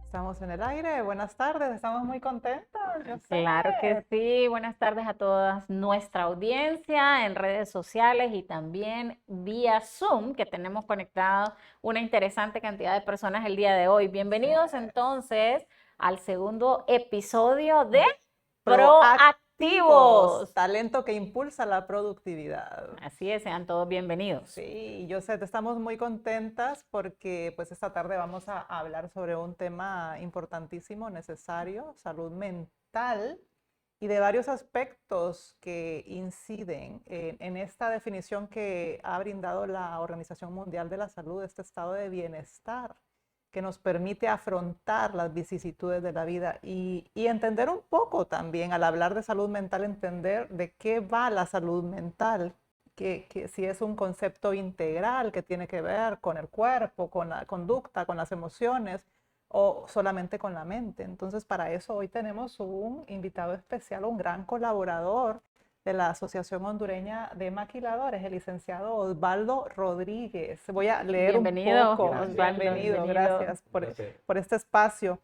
Estamos en el aire, buenas tardes, estamos muy contentos. Claro que sí, buenas tardes a toda nuestra audiencia en redes sociales y también vía Zoom, que tenemos conectado una interesante cantidad de personas el día de hoy. Bienvenidos entonces al segundo episodio de Proactivos. Talento que impulsa la productividad. Así es, sean todos bienvenidos. Sí, yo sé, estamos muy contentas porque pues esta tarde vamos a hablar sobre un tema importantísimo, necesario, salud mental y de varios aspectos que inciden en esta definición que ha brindado la Organización Mundial de la Salud, este estado de bienestar que nos permite afrontar las vicisitudes de la vida y entender un poco también, al hablar de salud mental, entender de qué va la salud mental, que si es un concepto integral que tiene que ver con el cuerpo, con la conducta, con las emociones o solamente con la mente. Entonces, para eso hoy tenemos un invitado especial, un gran colaborador de la Asociación Hondureña de Maquiladores, el licenciado Osvaldo Rodríguez. Voy a leer Bienvenido, un poco. Osvaldo, Bienvenido, bienvenido. gracias por este espacio.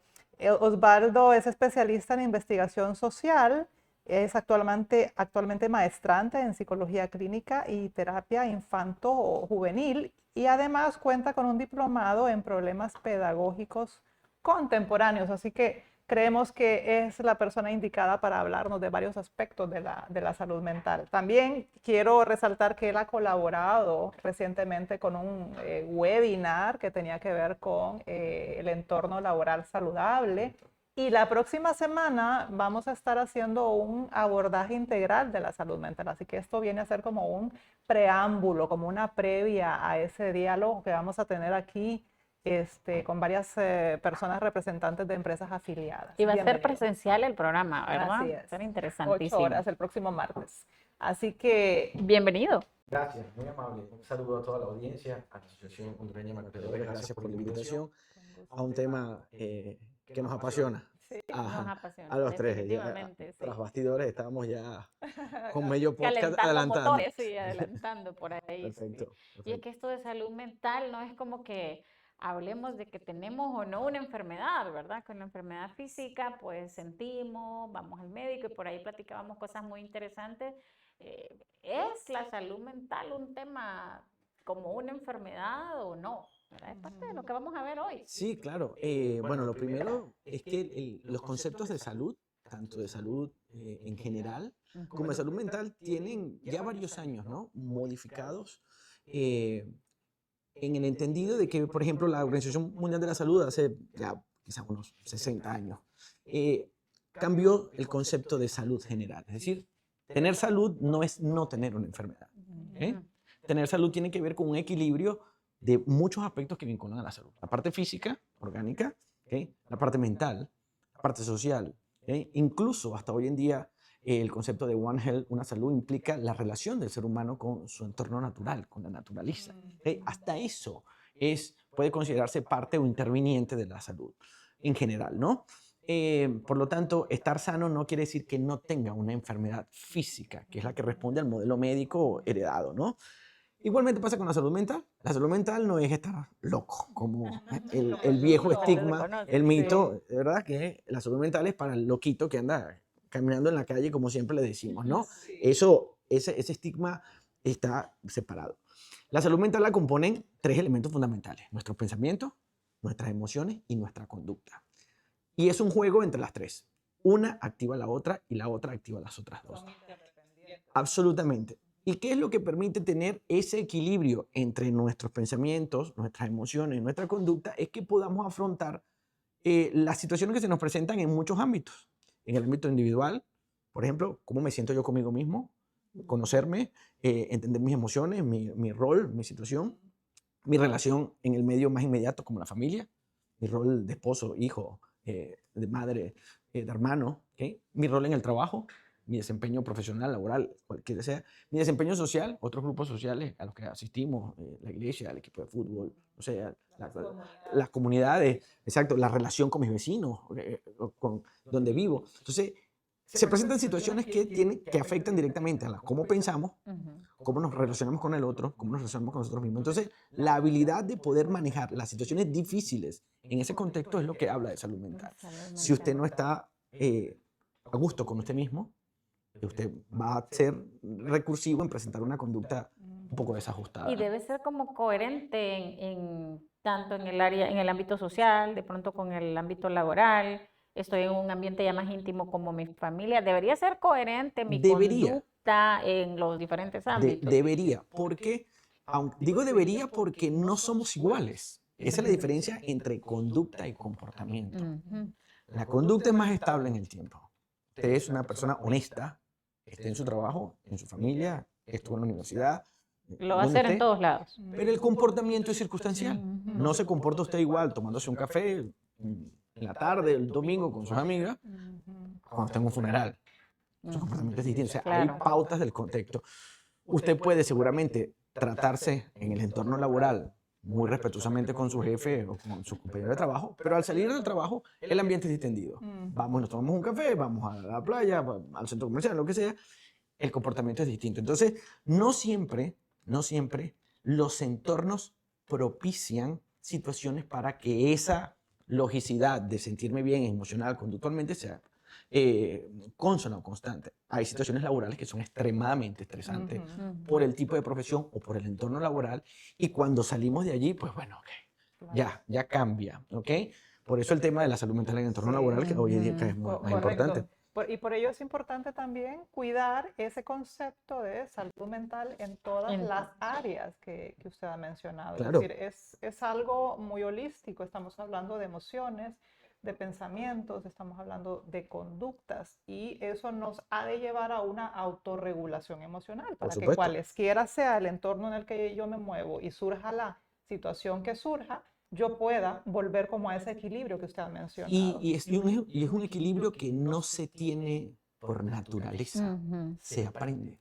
Osvaldo es especialista en investigación social, es actualmente maestrante en psicología clínica y terapia infanto-juvenil y además cuenta con un diplomado en problemas pedagógicos contemporáneos. Así que creemos que es la persona indicada para hablarnos de varios aspectos de la salud mental. También quiero resaltar que él ha colaborado recientemente con un webinar que tenía que ver con el entorno laboral saludable. Y la próxima semana vamos a estar haciendo un abordaje integral de la salud mental. Así que esto viene a ser como un preámbulo, como una previa a ese diálogo que vamos a tener aquí con varias personas representantes de empresas afiliadas. Y va a ser presencial el programa, ¿verdad? Así Va a es. ser interesantísimo. 8 horas el próximo martes. Así que... Bienvenido. Gracias, muy amable. Un saludo a toda la audiencia, a la Asociación Hondureña de Maquiladores. Gracias por la invitación a un tema que nos apasiona. Sí, nos apasiona, a los tres. definitivamente, Tras sí. bastidores estábamos ya con medio podcast Calentando motores, sí, adelantando por ahí. Perfecto, Sí. perfecto. Y es que esto de salud mental no es como que hablemos de que tenemos o no una enfermedad, ¿verdad? Con la enfermedad física, pues sentimos, vamos al médico y por ahí platicábamos cosas muy interesantes. ¿Es la salud mental un tema como una enfermedad o no? ¿Verdad? Es parte de lo que vamos a ver hoy. Sí, claro. Bueno, lo primero es que los conceptos de salud, tanto de salud en general como de salud mental, tienen ya varios años, ¿no? Modificados en el entendido de que, por ejemplo, la Organización Mundial de la Salud hace ya quizás unos 60 años cambió el concepto de salud general. Es decir, tener salud no es no tener una enfermedad. Tener salud tiene que ver con un equilibrio de muchos aspectos que vinculan a la salud. La parte física, orgánica, la parte mental, la parte social. Incluso hasta hoy en día el concepto de One Health, una salud, implica la relación del ser humano con su entorno natural, con la naturaleza. Hasta eso puede considerarse parte o interviniente de la salud en general, ¿no? Por lo tanto, estar sano no quiere decir que no tenga una enfermedad física, que es la que responde al modelo médico heredado, ¿no? Igualmente pasa con la salud mental. La salud mental no es estar loco, como el viejo estigma, el mito, ¿verdad? Que la salud mental es para el loquito que anda caminando en la calle, como siempre le decimos, ¿no? Ese estigma está separado. La salud mental la componen 3 elementos fundamentales: nuestros pensamientos, nuestras emociones y nuestra conducta. Y es un juego entre las 3. Una activa a la otra y la otra activa a las otras 2. Absolutamente. ¿Y qué es lo que permite tener ese equilibrio entre nuestros pensamientos, nuestras emociones y nuestra conducta? Es que podamos afrontar las situaciones que se nos presentan en muchos ámbitos. En el ámbito individual, por ejemplo, cómo me siento yo conmigo mismo, conocerme, entender mis emociones, mi rol, mi situación, mi relación en el medio más inmediato como la familia, mi rol de esposo, hijo, de madre, de hermano, ¿okay? Mi rol en el trabajo, mi desempeño profesional, laboral, cualquiera sea, mi desempeño social, otros grupos sociales a los que asistimos, la iglesia, el equipo de fútbol, o sea, las comunidades, exacto, la relación con mis vecinos, con donde vivo. Entonces, se presentan situaciones que afectan directamente a cómo pensamos, cómo nos relacionamos con el otro, cómo nos relacionamos con nosotros mismos. Entonces, la habilidad de poder manejar las situaciones difíciles en ese contexto es lo que habla de salud mental. Si usted no está a gusto con usted mismo, usted va a ser recursivo en presentar una conducta un poco desajustada. Y debe ser como coherente tanto en el área, en el ámbito social, de pronto con el ámbito laboral. Estoy en un ambiente ya más íntimo como mi familia. Debería ser coherente mi conducta en los diferentes ámbitos. Debería, porque, digo debería porque no somos iguales. Esa es la diferencia entre conducta y comportamiento. La conducta es más estable en el tiempo. Usted es una persona honesta, esté en su trabajo, en su familia, estuvo en la universidad. Lo va a hacer en todos lados. Pero el comportamiento es circunstancial. No se comporta usted igual tomándose un café en la tarde, el domingo con sus amigas, cuando está en un funeral. Su comportamiento es distinto. O sea, hay pautas del contexto. Usted puede seguramente tratarse en el entorno laboral muy respetuosamente con su jefe o con su compañero de trabajo, pero al salir del trabajo el ambiente es distendido. Vamos, nos tomamos un café, vamos a la playa, al centro comercial, lo que sea, el comportamiento es distinto. Entonces, no siempre los entornos propician situaciones para que esa logicidad de sentirme bien emocional, conductualmente, sea consona o constante. Hay situaciones laborales que son extremadamente estresantes por el tipo de profesión o por el entorno laboral, y cuando salimos de allí, pues bueno, ya cambia, ¿ok? Por eso el tema de la salud mental en el entorno laboral, que hoy en día es más importante. Y por ello es importante también cuidar ese concepto de salud mental en todas las áreas que usted ha mencionado. Claro. Es decir, es algo muy holístico. Estamos hablando de emociones, de pensamientos, estamos hablando de conductas, y eso nos ha de llevar a una autorregulación emocional para que cualesquiera sea el entorno en el que yo me muevo y surja la situación que surja, yo pueda volver como a ese equilibrio que usted ha mencionado. Y es un equilibrio que no se tiene por naturaleza, se aprende.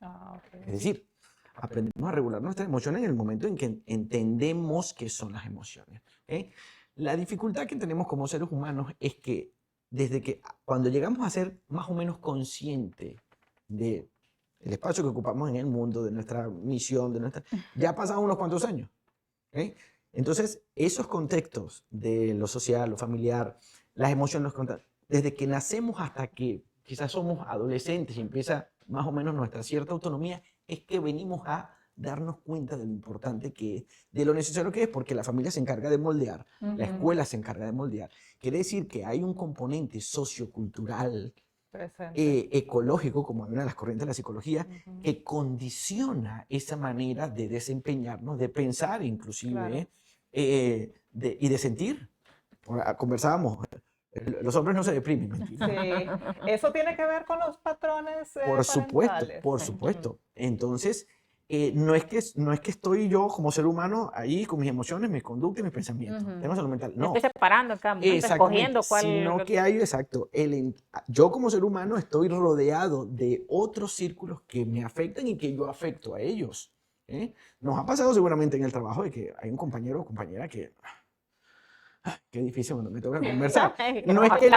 Es decir, aprendemos a regular nuestras emociones en el momento en que entendemos qué son las emociones. ¿Okay? La dificultad que tenemos como seres humanos es que cuando llegamos a ser más o menos conscientes del espacio que ocupamos en el mundo, de nuestra misión, ya han pasado unos cuantos años. ¿Okay? Entonces, esos contextos de lo social, lo familiar, las emociones, desde que nacemos hasta que quizás somos adolescentes y empieza más o menos nuestra cierta autonomía, es que venimos a darnos cuenta de lo importante que es, de lo necesario que es, porque la familia se encarga de moldear, la escuela se encarga de moldear. Quiere decir que hay un componente sociocultural, ecológico, como una de las corrientes de la psicología, que condiciona esa manera de desempeñarnos, de pensar inclusive, y de sentir. Conversábamos, los hombres no se deprimen. Sí, eso tiene que ver con los patrones por supuesto. Entonces, no es que estoy yo como ser humano ahí con mis emociones, mis conductas y mis pensamientos. Tengo salud mental. No. Estoy separando, escogiendo cuál. Sino que hay, exacto, yo como ser humano estoy rodeado de otros círculos que me afectan y que yo afecto a ellos. Nos ha pasado seguramente en el trabajo de que hay un compañero o compañera que... Qué difícil cuando me toca conversar. No es que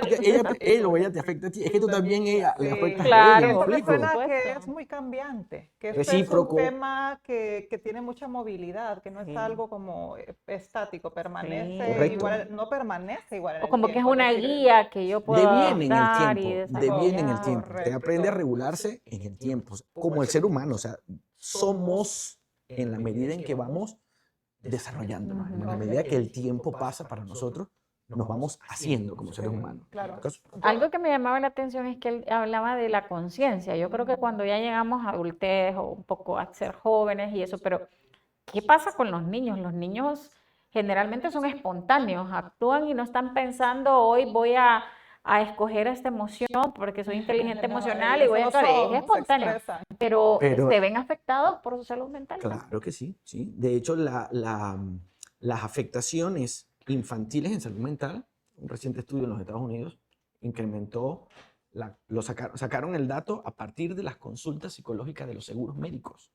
él o ella te afecte a ti, es que tú también le afectas a ella. Eso me suena que es muy cambiante, que este es un tema que tiene mucha movilidad, que no es algo como estático, permanece igual, no permanece igual en el como tiempo, que es una guía que yo puedo adaptar deviene en el tiempo. Te aprende a regularse en el tiempo, como el ser humano, o sea, somos en la medida en que vamos desarrollándonos. En la medida que el tiempo pasa para nosotros, nos vamos haciendo como seres humanos. Claro. Algo que me llamaba la atención es que él hablaba de la conciencia. Yo creo que cuando ya llegamos a adultez o un poco a ser jóvenes y eso, pero ¿qué pasa con los niños? Los niños generalmente son espontáneos, actúan y no están pensando, hoy voy a escoger esta emoción porque soy inteligente emocional y voy a actuar. Es espontáneo, pero Pero- se ven afectados por su salud mental. Claro que sí, sí. De hecho, las afectaciones infantiles en salud mental, un reciente estudio en los Estados Unidos incrementó, sacaron el dato a partir de las consultas psicológicas de los seguros médicos.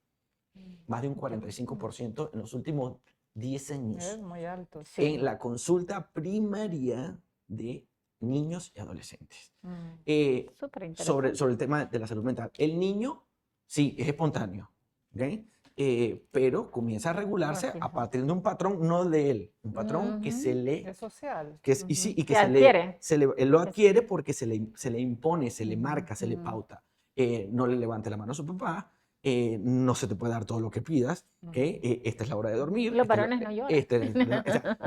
Más de un 45% en los últimos 10 años. Es muy alto. Sí. En la consulta primaria de niños y adolescentes. Súper interesante. Sobre el tema de la salud mental. El niño, sí, es espontáneo, ¿ok? Pero comienza a regularse a partir de un patrón, no de él, un patrón que se le... Es social. Y sí, y que Se se adquiere. él lo adquiere porque se le impone, se le marca, se le pauta. No le levante la mano a su papá, no se te puede dar todo lo que pidas, ¿ok? Esta es la hora de dormir. Los varones no lloran.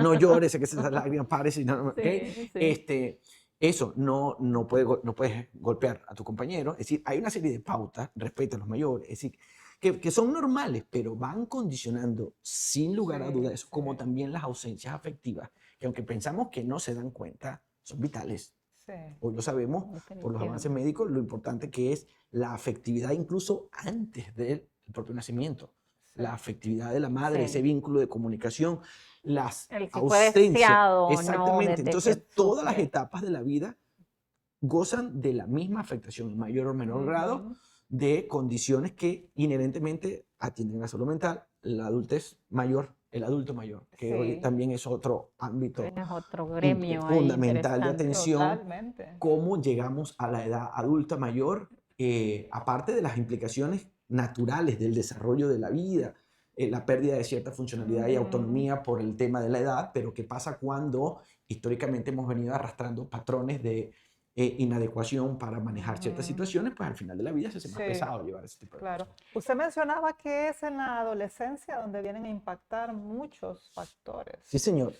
No llores, que esas lágrimas pares, ¿ok? Sí, sí. Eso, no puedes golpear a tu compañero. Es decir, hay una serie de pautas, respeto a los mayores, es decir, que son normales, pero van condicionando sin lugar a dudas, como también las ausencias afectivas, que aunque pensamos que no se dan cuenta, son vitales. Sí. Hoy lo sabemos por los avances médicos, lo importante que es la afectividad incluso antes del propio nacimiento. La afectividad de la madre, ese vínculo de comunicación, las El si fue ausencias. deseado o no, Exactamente. desde Entonces, que todas las sufre. etapas de la vida gozan de la misma afectación en mayor o menor grado de condiciones que inherentemente atienden a la salud mental, la adultez mayor, el adulto mayor, que hoy también es otro ámbito Es otro gremio ahí fundamental de interesante. atención. Totalmente. Cómo llegamos a la edad adulta mayor, aparte de las implicaciones naturales del desarrollo de la vida, la pérdida de cierta funcionalidad y autonomía por el tema de la edad, pero qué pasa cuando históricamente hemos venido arrastrando patrones de inadecuación para manejar ciertas situaciones, pues al final de la vida se hace más pesado llevar ese tipo de cosas. Claro. Usted mencionaba que es en la adolescencia donde vienen a impactar muchos factores. Sí, señor.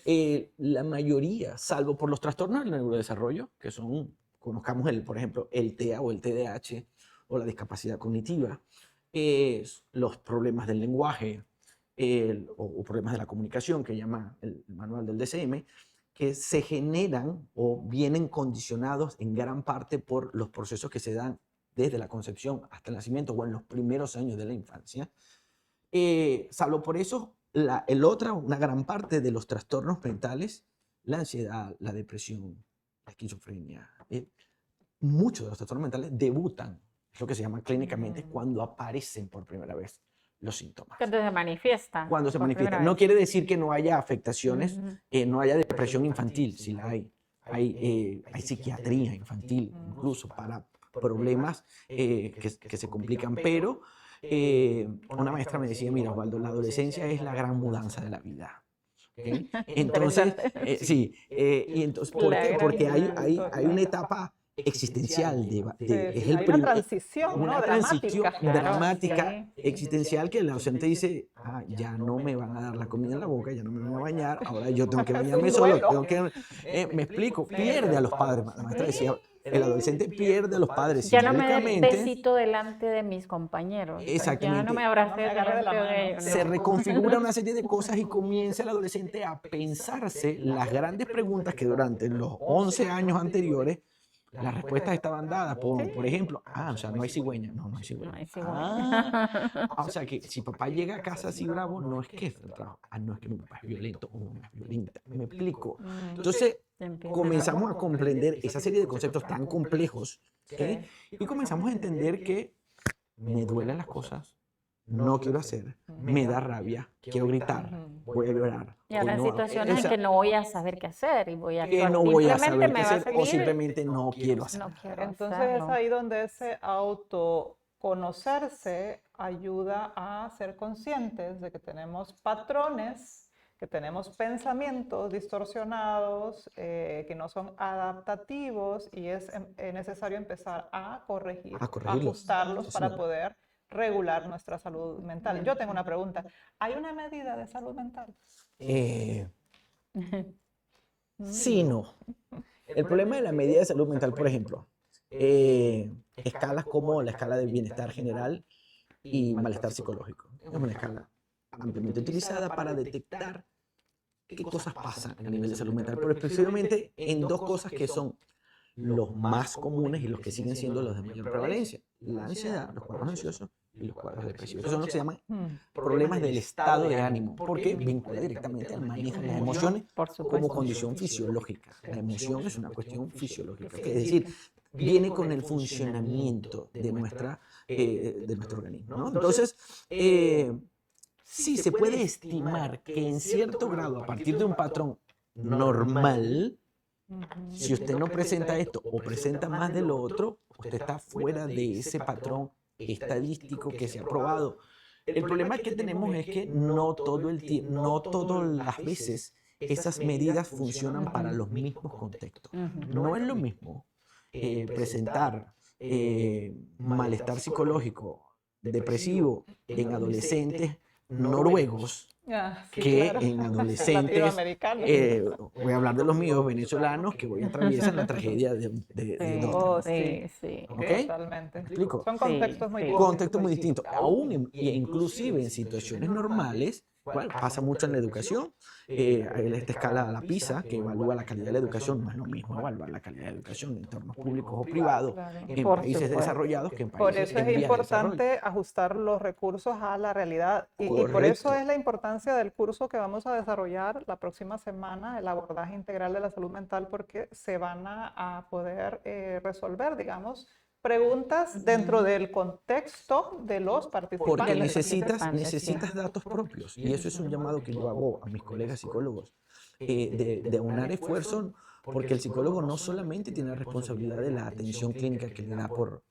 La mayoría, salvo por los trastornos del neurodesarrollo, que son, conozcamos por ejemplo, el TEA o el TDAH, o la discapacidad cognitiva, los problemas del lenguaje, o problemas de la comunicación, que llama el manual del DSM, que se generan o vienen condicionados en gran parte por los procesos que se dan desde la concepción hasta el nacimiento o en los primeros años de la infancia. Salvo por eso, una gran parte de los trastornos mentales, la ansiedad, la depresión, la esquizofrenia, muchos de los trastornos mentales debutan, es lo que se llama clínicamente, cuando aparecen por primera vez los síntomas. Cuando se manifiesta. Cuando se por manifiesta. primera No vez. quiere decir que no haya afectaciones, no haya depresión infantil, sí la hay. Hay psiquiatría infantil, incluso para problemas que se complican, pero una maestra me decía, mira, Osvaldo, la adolescencia es la gran mudanza de la vida. ¿Okay? Entonces, sí, y entonces, ¿por qué? Porque hay una etapa existencial, es el hay una transición, una ¿no? transición dramática, sí. existencial, que el docente dice, ya no me van a dar la comida en la boca, ya no me van a bañar, ahora yo tengo que bañarme solo, me explico, pierde a los padres, la maestra decía, el adolescente pierde a los padres Ya no me dé simbólicamente. besito delante de mis compañeros. Exactamente. Ya no me abracé No me agarre de la delante de mano. ellos. Se reconfigura una serie de cosas y comienza el adolescente a pensarse las grandes preguntas que durante los 11 años anteriores las respuestas estaban dadas. Por ejemplo, o sea, no hay cigüeña. No hay cigüeña. No hay cigüeña. O sea, que si papá llega a casa así bravo, no es que es el trabajo. No es que mi papá es violento o mi mamá es violenta. Me explico. Entonces, comenzamos a comprender esa serie de conceptos tan complejos, ¿okay? Y comenzamos a entender que me duelen las cosas, no quiero hacer, me da rabia, quiero gritar, voy a llorar. Y habrá no, situaciones en que no voy a saber qué hacer y voy a que actuar. no voy a Simplemente saber qué me va a hacer o salir, simplemente no quiero hacer. no quiero Entonces hacerlo. es ahí donde ese autoconocerse ayuda a ser conscientes de que tenemos patrones, que tenemos pensamientos distorsionados, que no son adaptativos y es necesario empezar a corregir, A corregirlos. ajustarlos Sí, para señora. poder regular nuestra salud mental. Yo tengo una pregunta. ¿Hay una medida de salud mental? Sí, no. El problema de la medida de salud mental, por ejemplo, escalas como la escala de bienestar general y malestar psicológico. Es una escala ampliamente utilizada para detectar qué cosas pasan a nivel de salud mental, pero específicamente en dos cosas que son los más comunes y los que siguen siendo los de mayor prevalencia: la ansiedad, los cuadros ansiosos y los cuadros depresivos. Esos son los que se llaman problemas del estado de ánimo, porque vincula directamente al manejo de las emociones Por como supuesto. condición fisiológica. La emoción es una cuestión fisiológica, es decir, viene con el funcionamiento de nuestro organismo, ¿no? Entonces, sí, se puede estimar que en cierto grado, a partir de un patrón normal, si usted no presenta esto o presenta más de lo otro, usted está fuera de ese patrón estadístico que se ha probado. El problema que tenemos es que no todo el tiempo, no todas las veces esas medidas funcionan para los mismos contextos. No es lo mismo presentar malestar psicológico depresivo en adolescentes noruegos que en adolescentes, latinoamericanos. voy a hablar de los míos venezolanos que hoy atraviesan la tragedia de Donald. Oh, Sí, sí. ¿Ok? Totalmente. ¿Me explico? Son contextos muy sí. distintos. Contextos muy distintos. Aún, inclusive en situaciones normales, pasa mucho en la educación. Esta escala, la PISA, que evalúa la calidad de la educación, no es lo mismo evaluar la calidad de la educación en entornos públicos o privados, Claro. en Por países supuesto. desarrollados que en Por países eso en es vías de desarrollo. importante ajustar los recursos a la realidad y por eso Correcto. es la importancia del curso que vamos a desarrollar la próxima semana, el abordaje integral de la salud mental, porque se van a poder resolver, digamos, preguntas dentro del contexto de los participantes. Porque los necesitas participantes, datos propios. Y eso es un llamado que yo hago a mis colegas psicólogos, de aunar esfuerzos, porque el psicólogo no solamente tiene la responsabilidad de la atención clínica que le da por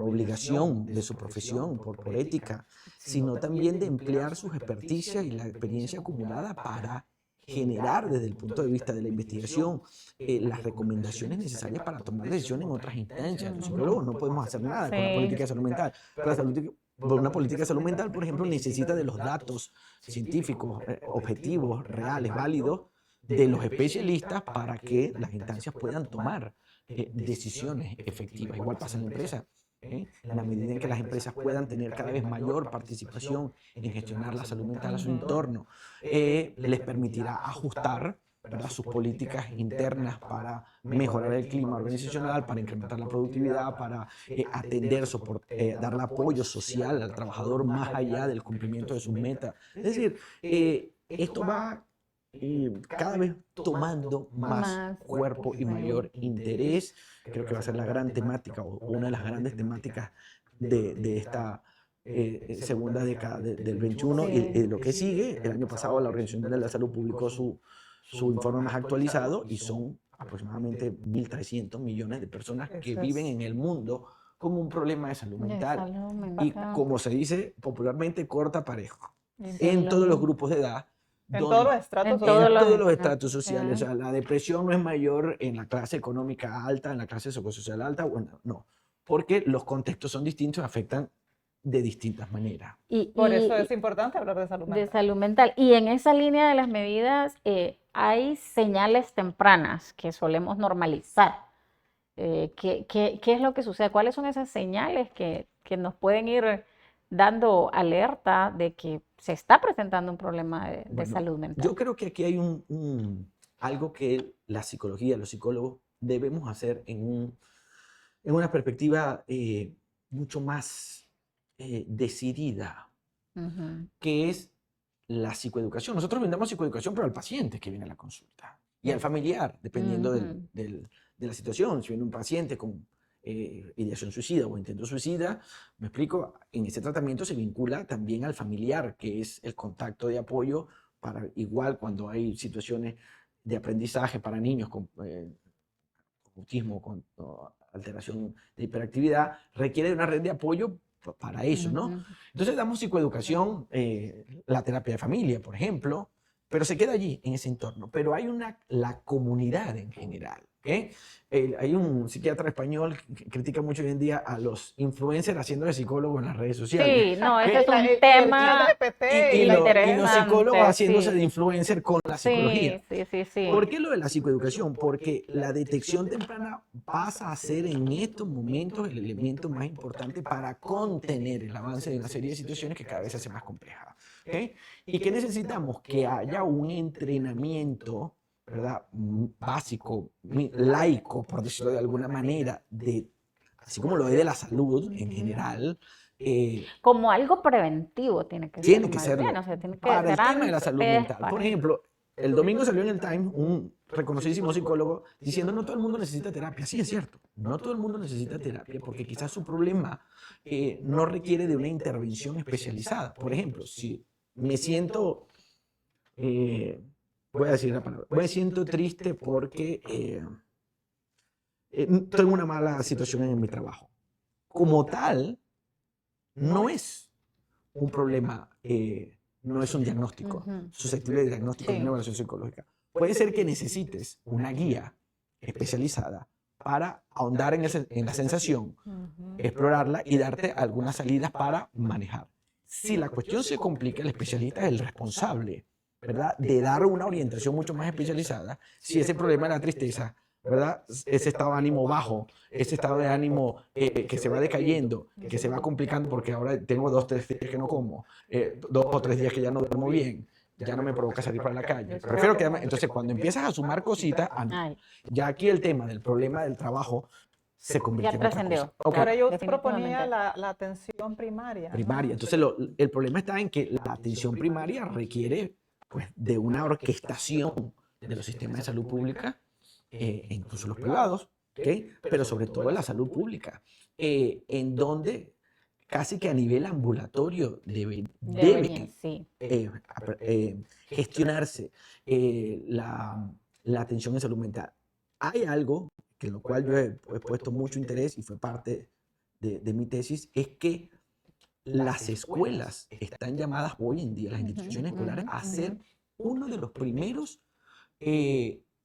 obligación de su profesión, por ética, sino también de emplear sus experticias y la experiencia acumulada para generar desde el punto de vista de la investigación las recomendaciones necesarias para tomar decisiones en otras instancias. Los psicólogos no podemos hacer nada con la Sí. política de salud mental, pero una política de salud mental, por ejemplo, necesita de los datos científicos, objetivos, reales, válidos, de los especialistas para que las instancias puedan tomar decisiones efectivas. Igual pasa en la empresa. En la medida en que las empresas puedan tener cada vez mayor participación en gestionar la salud mental a su entorno, les permitirá ajustar, ¿verdad?, sus políticas internas para mejorar el clima organizacional, para incrementar la productividad, para atender, darle apoyo social al trabajador más allá del cumplimiento de sus metas. Es decir, esto va cada vez tomando más cuerpo y mayor interés. Creo que va a ser la gran temática o una de las grandes temáticas de esta segunda década del 21 y lo que sigue. El año pasado la Organización Mundial de la Salud publicó su informe más actualizado y son aproximadamente 1.300 millones de personas que viven en el mundo con un problema de salud mental. salud Y mental. como se dice popularmente, corta parejo. En todos los grupos de edad. En todos los estratos En En sociales. todos los estratos estratos sociales. O sea, la depresión no es mayor en la clase económica alta, en la clase sociosocial alta, bueno, no. Porque los contextos son distintos, afectan de distintas maneras. Por eso es importante hablar de salud mental. De salud mental. Y en esa línea de las medidas hay señales tempranas que solemos normalizar. ¿Qué es lo que sucede? ¿Cuáles son esas señales que nos pueden ir dando alerta de que se está presentando un problema de Bueno, salud mental? Yo creo que aquí hay algo que la psicología, los psicólogos debemos hacer en una perspectiva mucho más decidida, que es la psicoeducación. Nosotros brindamos psicoeducación pero al paciente que viene a la consulta y al familiar, dependiendo de la situación. Si viene un paciente con ideación suicida o intento suicida, me explico, en ese tratamiento se vincula también al familiar, que es el contacto de apoyo para, igual cuando hay situaciones de aprendizaje para niños con autismo, con alteración de hiperactividad, requiere de una red de apoyo para eso, ¿no? Entonces damos psicoeducación, la terapia de familia, por ejemplo, pero se queda allí, en ese entorno. Pero hay la comunidad en general. ¿Okay? Hay un psiquiatra español que critica mucho hoy en día a los influencers haciendo de psicólogos en las redes sociales. Sí, no, ese es Y un el tema ChatGPT Y la los inteligencia. psicólogos haciéndose sí. de influencer con la psicología. Sí. ¿Por qué lo de la psicoeducación? Porque la detección temprana pasa a ser en estos momentos el elemento más importante para contener el avance de una serie de situaciones que cada vez se hace más complejas. ¿Okay? ¿Y qué necesitamos? Que haya un entrenamiento, ¿verdad? Básico, laico, por decirlo de alguna manera, así como lo es de la salud en general. Como algo preventivo tiene que Tiene ser que más serlo. bien, o sea, tiene que Para el ser tema de la salud antes mental. Por ejemplo, el domingo salió en el Times un reconocidísimo psicólogo diciendo no todo el mundo necesita terapia. Sí, es cierto. No todo el mundo necesita terapia porque quizás su problema no requiere de una intervención especializada. Por ejemplo, si me siento, voy a decir la palabra, me siento triste porque tengo una mala situación en mi trabajo. Como tal, no es un problema, no es un diagnóstico susceptible de diagnóstico de una evaluación psicológica. Puede ser que necesites una guía especializada para ahondar en la sensación, explorarla y darte algunas salidas para manejar. Si la cuestión se complica, el especialista es el responsable, ¿verdad?, de dar una orientación mucho más especializada. Si ese problema de la tristeza, ¿verdad?, ese estado de ánimo bajo, ese estado de ánimo que se va decayendo, que se va complicando porque ahora tengo 2 o 3 días que no como, 2 o 3 días que ya no duermo bien, ya no me provoca salir para la calle. Prefiero quedarme. Entonces, cuando empiezas a sumar cositas, ya aquí el tema del problema del trabajo se convirtió en otra cosa. Por ello definitivamente. proponía la atención primaria. Primaria. Entonces, el problema está en que la atención primaria requiere, pues, de una orquestación de los sistemas de salud pública, incluso los privados, ¿okay? Pero sobre todo la salud pública, en donde casi que a nivel ambulatorio debe gestionarse la atención en salud mental. Hay algo en lo cual yo he puesto mucho interés y fue parte de mi tesis, es que las escuelas están llamadas hoy en día, las instituciones escolares, a ser uno de los primeros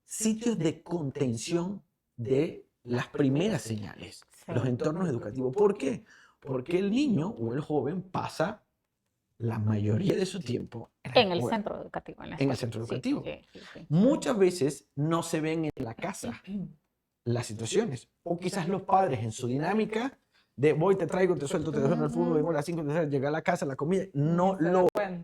sitios de contención de las primeras señales, los entornos educativos. ¿Por qué? Porque el niño o el joven pasa la mayoría de su tiempo en el centro educativo. En el centro educativo. Muchas veces no se ven en la casa las situaciones, o quizás los padres en su dinámica de voy, te traigo, te suelto, te dejo en el fútbol, vengo a las 5, llegar a la casa, la comida, no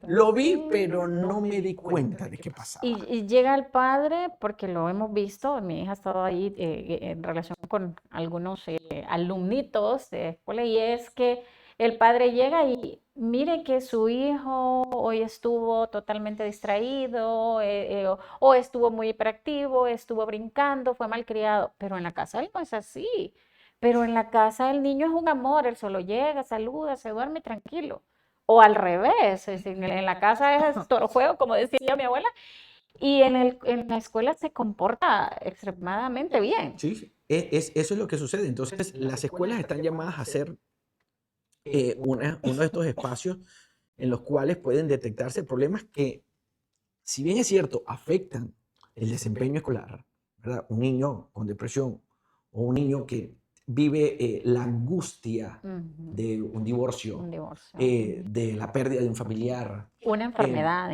lo vi, pero no me di cuenta de qué pasaba. Y llega el padre, porque lo hemos visto, mi hija ha estado ahí en relación con algunos alumnitos de escuela, y es que el padre llega y mire que su hijo hoy estuvo totalmente distraído, o estuvo muy hiperactivo, estuvo brincando, fue malcriado, pero en la casa él no es así. Pero en la casa el niño es un amor, él solo llega, saluda, se duerme tranquilo. O al revés, es decir, en la casa es todo juego, como decía mi abuela, y en la escuela se comporta extremadamente bien. Sí, eso es lo que sucede. Entonces, las escuelas están llamadas a ser uno de estos espacios en los cuales pueden detectarse problemas que, si bien es cierto, afectan el desempeño escolar, ¿verdad? Un niño con depresión o un niño que vive la angustia de un divorcio, de la pérdida de un familiar, una enfermedad,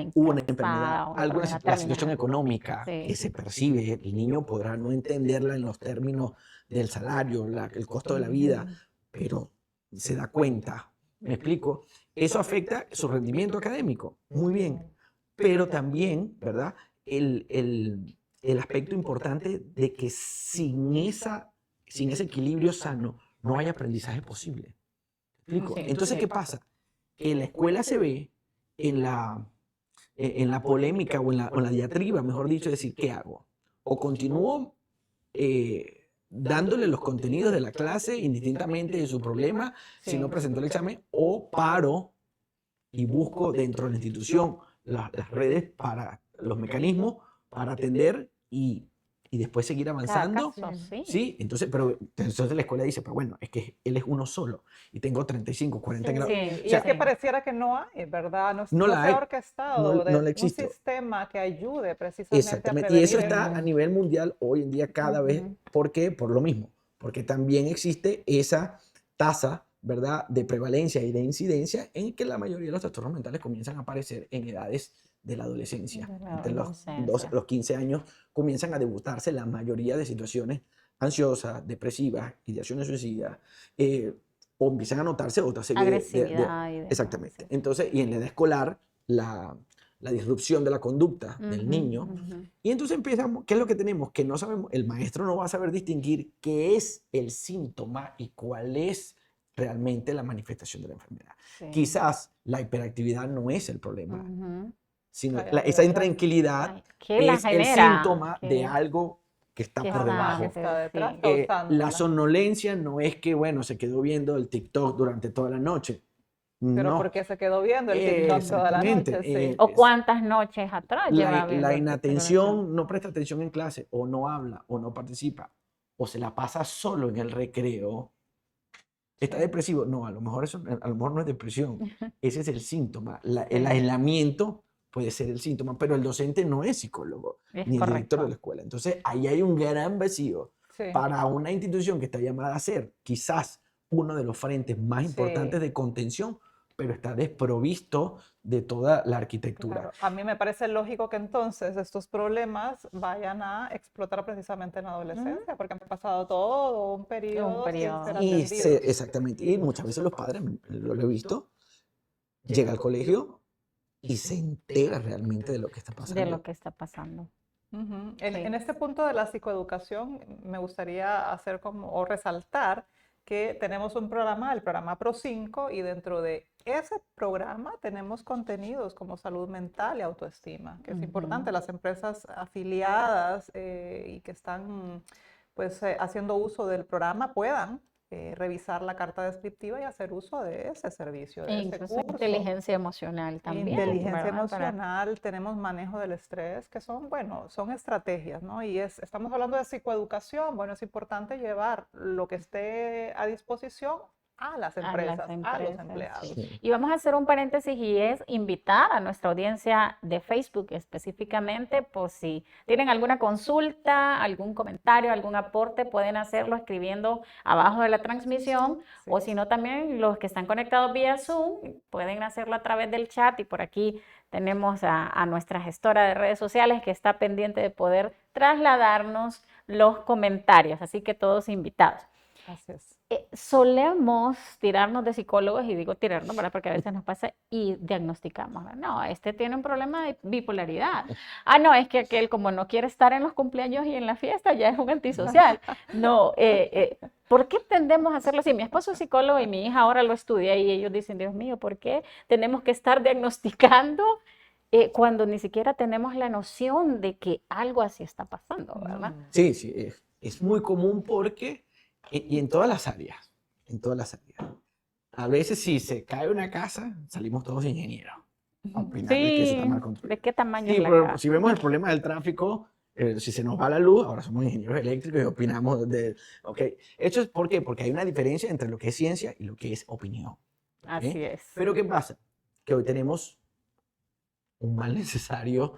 la situación económica que se percibe, el niño podrá no entenderla en los términos del salario, el costo de la vida, pero se da cuenta, ¿me explico? Eso afecta su rendimiento académico, muy bien, pero también, ¿verdad? El aspecto importante de que sin ese equilibrio sano no hay aprendizaje posible. ¿Me explico? Entonces, ¿qué pasa? Que la escuela se ve en la polémica o en la diatriba, mejor dicho, decir, ¿qué hago? O continúo dándole los contenidos de la clase indistintamente de su problema, si no presentó el examen, o paro y busco dentro de la institución las redes para los mecanismos para atender y y después seguir Cada avanzando. caso, sí. Sí, entonces la escuela dice, pero bueno, es que él es uno solo y tengo 35, 40 grados. Sí, Y O sea, es que pareciera que no hay, ¿verdad? No, no no la se hay, ha orquestado no la un existe. sistema que ayude precisamente a Exactamente, y eso prevenir está esto. a nivel mundial hoy en día cada vez. ¿Por qué? Por lo mismo, porque también existe esa tasa, ¿verdad?, de prevalencia y de incidencia en que la mayoría de los trastornos mentales comienzan a aparecer en edades de la adolescencia. De la Entre los adolescencia. los 15 años comienzan a debutarse la mayoría de situaciones ansiosas, depresivas, ideaciones suicidas, o empiezan a notarse otra serie Agresividad y demás, exactamente. sí. Entonces, y en la edad escolar, la disrupción de la conducta del niño. Y entonces empezamos, ¿qué es lo que tenemos? Que no sabemos, el maestro no va a saber distinguir qué es el síntoma y cuál es realmente la manifestación de la enfermedad. Sí. Quizás la hiperactividad no es el problema, sino Hay algo esa detrás. intranquilidad ¿Qué la es el genera? síntoma de ¿Qué- algo que está qué por está- debajo. Que está detrás sí. causándola. La somnolencia no es que, bueno, se quedó viendo el TikTok durante toda la noche. Pero No. porque se quedó viendo el TikTok toda la Exactamente. noche, sí. ¿O cuántas noches atrás lleva viendo La el TikTok? inatención, no presta atención en clase, o no habla, o no participa, o se la pasa solo en el recreo. ¿Está Sí. depresivo? No, a lo mejor a lo mejor no es depresión. Ese es el síntoma. El Sí. aislamiento puede ser el síntoma, pero el docente no es psicólogo, Es ni el director correcto. de la escuela. Entonces, ahí hay un gran vacío Sí. para una institución que está llamada a ser quizás uno de los frentes más Sí. importantes de contención, pero está desprovisto de toda la arquitectura. Claro, a mí me parece lógico que entonces estos problemas vayan a explotar precisamente en la adolescencia, porque han pasado todo un periodo sin periodo. ser Y atendidos. exactamente, y muchas veces los padres, lo he visto, llega al colegio y se entera realmente de lo que está pasando. De lo que está pasando. Ujú. Sí. En este punto de la psicoeducación me gustaría hacer o resaltar que tenemos un programa, el programa Pro5, y dentro de ese programa tenemos contenidos como salud mental y autoestima, que es importante. Las empresas afiliadas y que están pues haciendo uso del programa puedan revisar la carta descriptiva y hacer uso de ese servicio, de E ese incluso curso. inteligencia emocional también. Inteligencia ¿verdad? Para- emocional, tenemos manejo del estrés, que son, bueno, son estrategias, ¿no? Y estamos hablando de psicoeducación, bueno, es importante llevar lo que esté a disposición a las empresas, a los empleados. Sí. Y vamos a hacer un paréntesis y es invitar a nuestra audiencia de Facebook específicamente, por si tienen alguna consulta, algún comentario, algún aporte, pueden hacerlo escribiendo abajo de la transmisión, Sí. o si no también los que están conectados vía Zoom, pueden hacerlo a través del chat y por aquí tenemos a nuestra gestora de redes sociales que está pendiente de poder trasladarnos los comentarios, así que todos invitados. Así es. Solemos tirarnos de psicólogos, y digo tirarnos, ¿verdad? Porque a veces nos pasa y diagnosticamos, ¿verdad? No, este tiene un problema de bipolaridad. Ah, no, es que aquel como no quiere estar en los cumpleaños y en la fiesta ya es un antisocial. No, ¿por qué tendemos a hacerlo así? Mi esposo es psicólogo y mi hija ahora lo estudia y ellos dicen, Dios mío, ¿por qué tenemos que estar diagnosticando cuando ni siquiera tenemos la noción de que algo así está pasando, ¿verdad? Sí, sí, es muy común porque, y en todas las áreas, a veces si se cae una casa, salimos todos ingenieros a opinar de que eso está mal Sí, construido. ¿de qué tamaño Sí, es la pero casa? si vemos el problema del tráfico, si se nos va la luz, ahora somos ingenieros eléctricos y opinamos de, ok, ¿esto es por qué? Porque hay una diferencia entre lo que es ciencia y lo que es opinión. ¿ok? Así es. Pero ¿qué pasa? Que hoy tenemos un mal necesario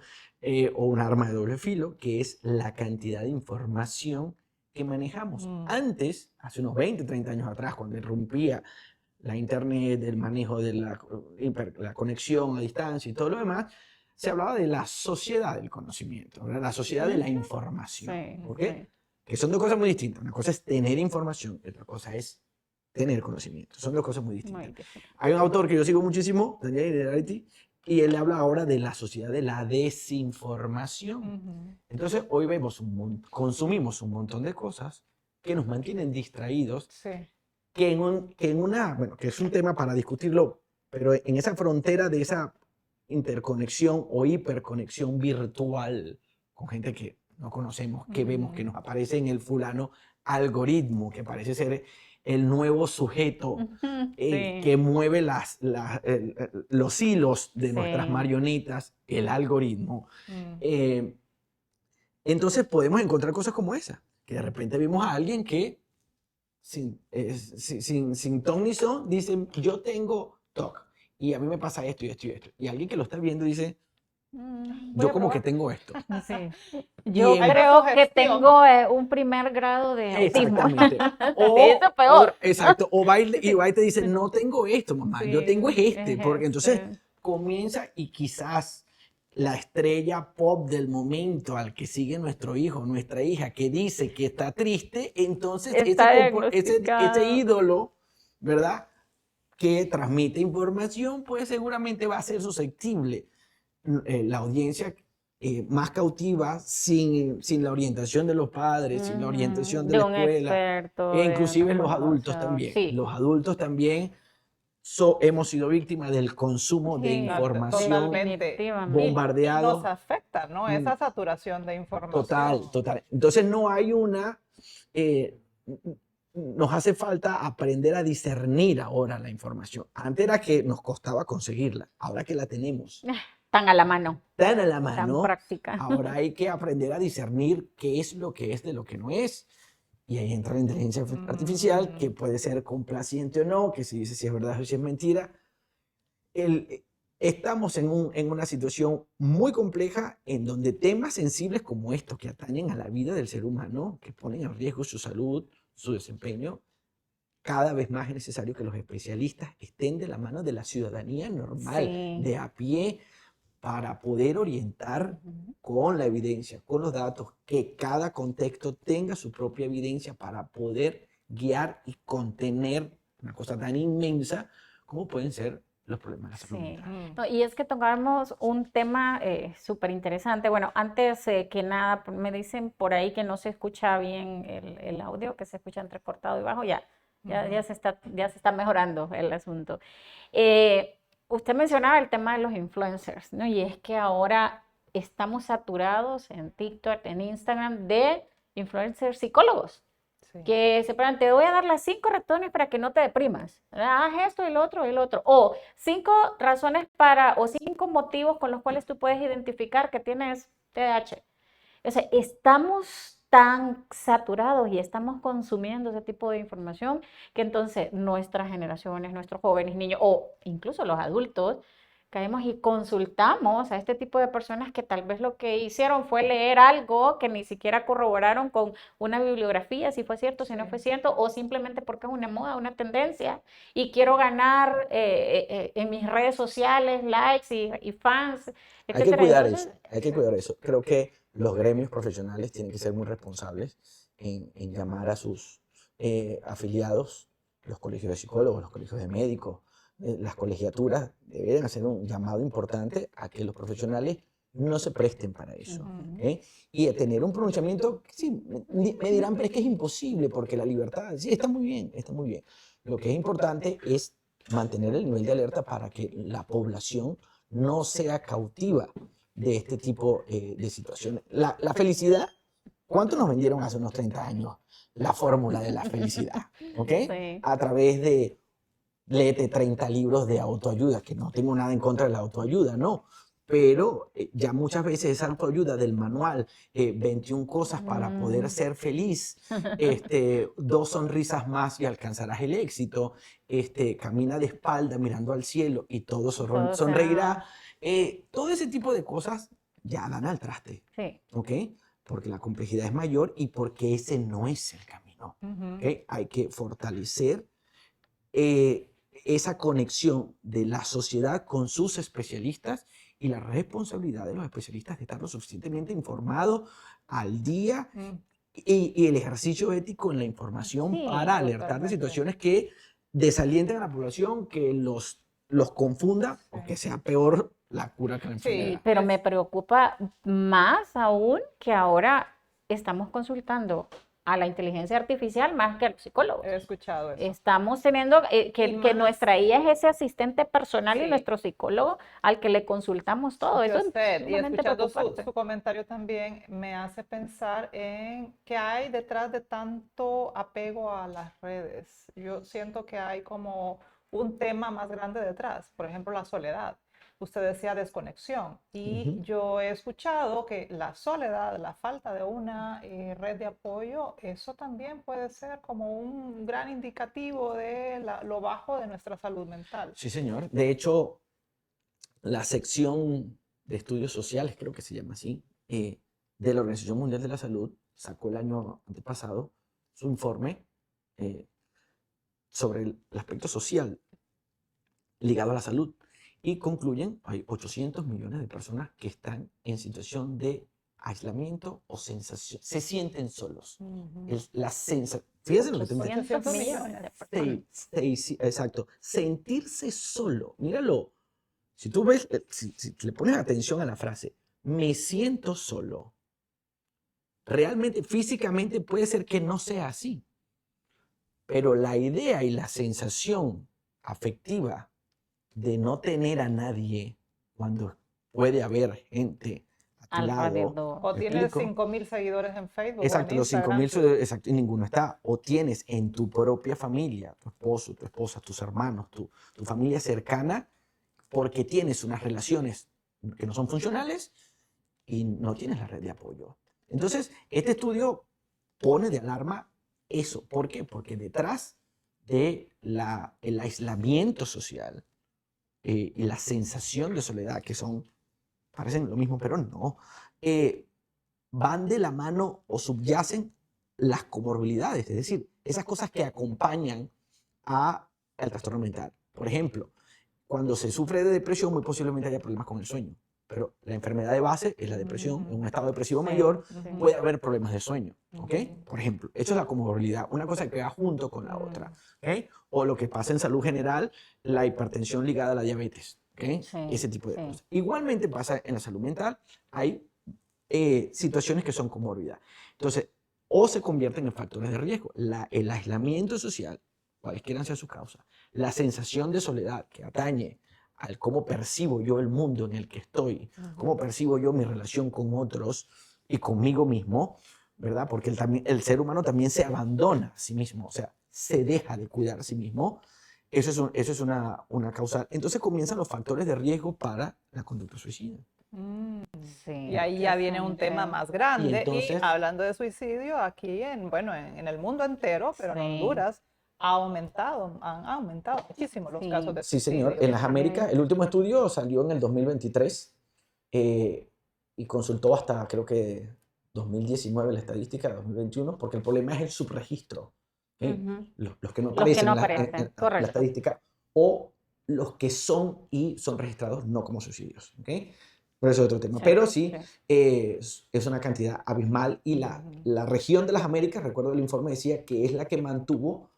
o un arma de doble filo, que es la cantidad de información que manejamos. Antes, hace unos 20, 30 años atrás, cuando irrumpía la internet, el manejo de la conexión a distancia y todo lo demás, se hablaba de la sociedad del conocimiento, ¿verdad? La sociedad de la información. Sí, ¿ok? sí. Que son dos cosas muy distintas. Una cosa es tener información y otra cosa es tener conocimiento. Son dos cosas muy distintas. Muy difícil. Hay un autor que yo sigo muchísimo, Daniel Innerarity, y él habla ahora de la sociedad de la desinformación. Entonces, hoy consumimos un montón de cosas que nos mantienen distraídos, Sí. que que es un tema para discutirlo, pero en esa frontera de esa interconexión o hiperconexión virtual con gente que no conocemos, que vemos que nos aparece en el fulano algoritmo, que parece ser el nuevo sujeto que mueve los hilos de nuestras Sí. marionetas, el algoritmo. Entonces podemos encontrar cosas como esa, que de repente vimos a alguien que sin ton ni son dice, yo tengo TOC y a mí me pasa esto y esto y esto. Y alguien que lo está viendo dice, Voy yo a como que probar. tengo esto. Sí. Y Yo en- Hay una creo que sugestión. tengo un primer grado de autismo. Exactamente. Sí, eso es peor. Exacto. O va y va y te dice, no tengo esto, mamá, yo tengo es Sí, este. Porque entonces comienza y quizás la estrella pop del momento al que sigue nuestro hijo, nuestra hija, que dice que está triste, entonces está ese diagnosticado. ídolo, ¿verdad? Que transmite información, pues seguramente va a ser susceptible la audiencia más cautiva sin la orientación de los padres, sin la orientación de De la un escuela, experto, e de una inclusive los adultos formación. también. Sí, Los adultos también hemos sido víctimas del consumo de sí, información Totalmente. definitivamente. Y nos bombardeado. afecta, ¿no? mm, Esa saturación de Total, información. total. Entonces no hay eh, nos hace falta aprender a discernir ahora la información. Antes era que nos costaba conseguirla, ahora que la tenemos Tan a la mano, tan a la tan mano, práctica. ahora hay que aprender a discernir qué es lo que es de lo que no es. Y ahí entra la inteligencia artificial, que puede ser complaciente o no, que se dice si es verdad o si es mentira. Estamos en una situación muy compleja en donde temas sensibles como estos, que atañen a la vida del ser humano, que ponen en riesgo su salud, su desempeño, cada vez más es necesario que los especialistas estén de la mano de la ciudadanía normal, Sí. de a pie, para poder orientar con la evidencia, con los datos, que cada contexto tenga su propia evidencia para poder guiar y contener una cosa tan inmensa como pueden ser los problemas de la salud Sí. mental. No, y es que tocamos un tema súper interesante. Bueno, antes que nada, me dicen por ahí que no se escucha bien el audio, que se escucha entrecortado y bajo. Ya se está mejorando el asunto. Usted mencionaba el tema de los influencers, ¿no? Y es que ahora estamos saturados en TikTok, en Instagram, de influencers psicólogos Sí. que se paran, te voy a dar las 5 razones para que no te deprimas. Haz esto y lo otro y lo otro. O 5 razones o 5 motivos con los cuales tú puedes identificar que tienes TDAH. O sea, estamos tan saturados y estamos consumiendo ese tipo de información que entonces nuestras generaciones, nuestros jóvenes, niños o incluso los adultos, caemos y consultamos a este tipo de personas que tal vez lo que hicieron fue leer algo que ni siquiera corroboraron con una bibliografía, si fue cierto, si no fue cierto, o simplemente porque es una moda, una tendencia, y quiero ganar en mis redes sociales likes y fans, Hay que etcétera. cuidar Entonces, eso, hay que cuidar eso. Creo que los gremios profesionales tienen que ser muy responsables en llamar a sus afiliados, los colegios de psicólogos, los colegios de médicos, las colegiaturas deberían hacer un llamado importante a que los profesionales no se presten para eso. Y a tener un pronunciamiento, sí, me dirán, pero es que es imposible porque la libertad, sí, está muy bien, está muy bien. Lo que es importante es mantener el nivel de alerta para que la población no sea cautiva de este tipo de situaciones. La felicidad, ¿cuánto nos vendieron hace unos 30 años? La fórmula de la felicidad, ¿ok? sí. A través de léete 30 libros de autoayuda, que no tengo nada en contra de la autoayuda, no. Pero ya muchas veces esa autoayuda del manual, 21 cosas para poder ser feliz, 2 sonrisas más y alcanzarás el éxito, camina de espalda mirando al cielo y todo Todo sonreirá. Todo ese tipo de cosas ya dan al traste, Sí. ¿ok? Porque la complejidad es mayor y porque ese no es el camino, ¿ok? Hay que fortalecer esa conexión de la sociedad con sus especialistas y la responsabilidad de los especialistas de estar lo suficientemente informados al día y el ejercicio ético en la información Sí, para alertar de situaciones que desalienten a la población, que los confunda o que sea peor la cura que la Sí, enfermedad. pero me preocupa más aún que ahora estamos consultando a la inteligencia artificial más que a los psicólogos. He escuchado eso. Estamos teniendo que más- nuestra IA es ese asistente personal y Sí. nuestro psicólogo al que le consultamos todo. Eso es Yo sé, y sumamente escuchando preocupante. su comentario también me hace pensar en qué hay detrás de tanto apego a las redes. Yo siento que hay como un tema más grande detrás, por ejemplo, la soledad. usted decía desconexión. Y Ujú. yo he escuchado que la soledad, la falta de una red de apoyo, eso también puede ser como un gran indicativo de lo bajo de nuestra salud mental. Sí, señor. De hecho, la sección de estudios sociales, creo que se llama así, de la Organización Mundial de la Salud, sacó el año antepasado su informe eh, sobre el aspecto social ligado a la salud. Y concluyen, hay 800 millones de personas que están en situación de aislamiento o sensación, se sienten solos. Fíjense lo que te digo. 800 millones de personas. Exacto. Sentirse solo. Míralo. Si tú ves, si le pones atención a la frase, me siento solo, realmente, físicamente puede ser que no sea así, pero la idea y la sensación afectiva de no tener a nadie cuando puede haber gente a tu lado, Alrededor. O ¿me tienes explico? 5.000 seguidores en Facebook o Exacto, en los Instagram. 5.000, exacto, y ninguno está. O tienes en tu propia familia, tu esposo, tu esposa, tus hermanos, tu familia cercana, porque tienes unas relaciones que no son funcionales y no tienes la red de apoyo. Entonces, este estudio pone de alarma eso. ¿Por qué? Porque detrás de el aislamiento social y la sensación de soledad, que parecen lo mismo, pero no, van de la mano o subyacen las comorbilidades, es decir, esas cosas que acompañan al trastorno mental. Por ejemplo, cuando se sufre de depresión, muy posiblemente haya problemas con el sueño. Pero la enfermedad de base es la depresión. En un estado depresivo mayor puede haber problemas de sueño. ¿Ok? Por ejemplo, eso es la comorbilidad, una cosa que va junto con la otra. ¿Ok? O lo que pasa en salud general, la hipertensión ligada a la diabetes. ¿Ok? Sí, Ese tipo de sí. cosas. Igualmente pasa en la salud mental. Hay situaciones que son comorbilidad. Entonces, o se convierten en factores de riesgo. El aislamiento social, cualesquiera sea su causa, la sensación de soledad que atañe al cómo percibo yo el mundo en el que estoy, cómo percibo yo mi relación con otros y conmigo mismo, ¿verdad? Porque el ser humano también se abandona a sí mismo, o sea, se deja de cuidar a sí mismo. Eso es una causal. Entonces comienzan los factores de riesgo para la conducta suicida. Sí, Y ahí ya viene un definitivamente. tema más grande. Y entonces- hablando de suicidio, aquí en el mundo entero, pero en Sí. Honduras, han aumentado muchísimo los Sí. casos de Sí, suicidio. señor. En las Américas, el último estudio salió en el 2023 y consultó hasta, creo que 2019 la estadística, 2021, porque el problema es el subregistro. ¿Ok? Ujú. Los que no Los que aparecen no en la aparecen, correcto. estadística o los que son registrados no como suicidios. ¿Ok? Pero eso es otro tema. Sí, Pero sí, sí. es una cantidad abismal y la región de las Américas, recuerdo el informe decía que es la que mantuvo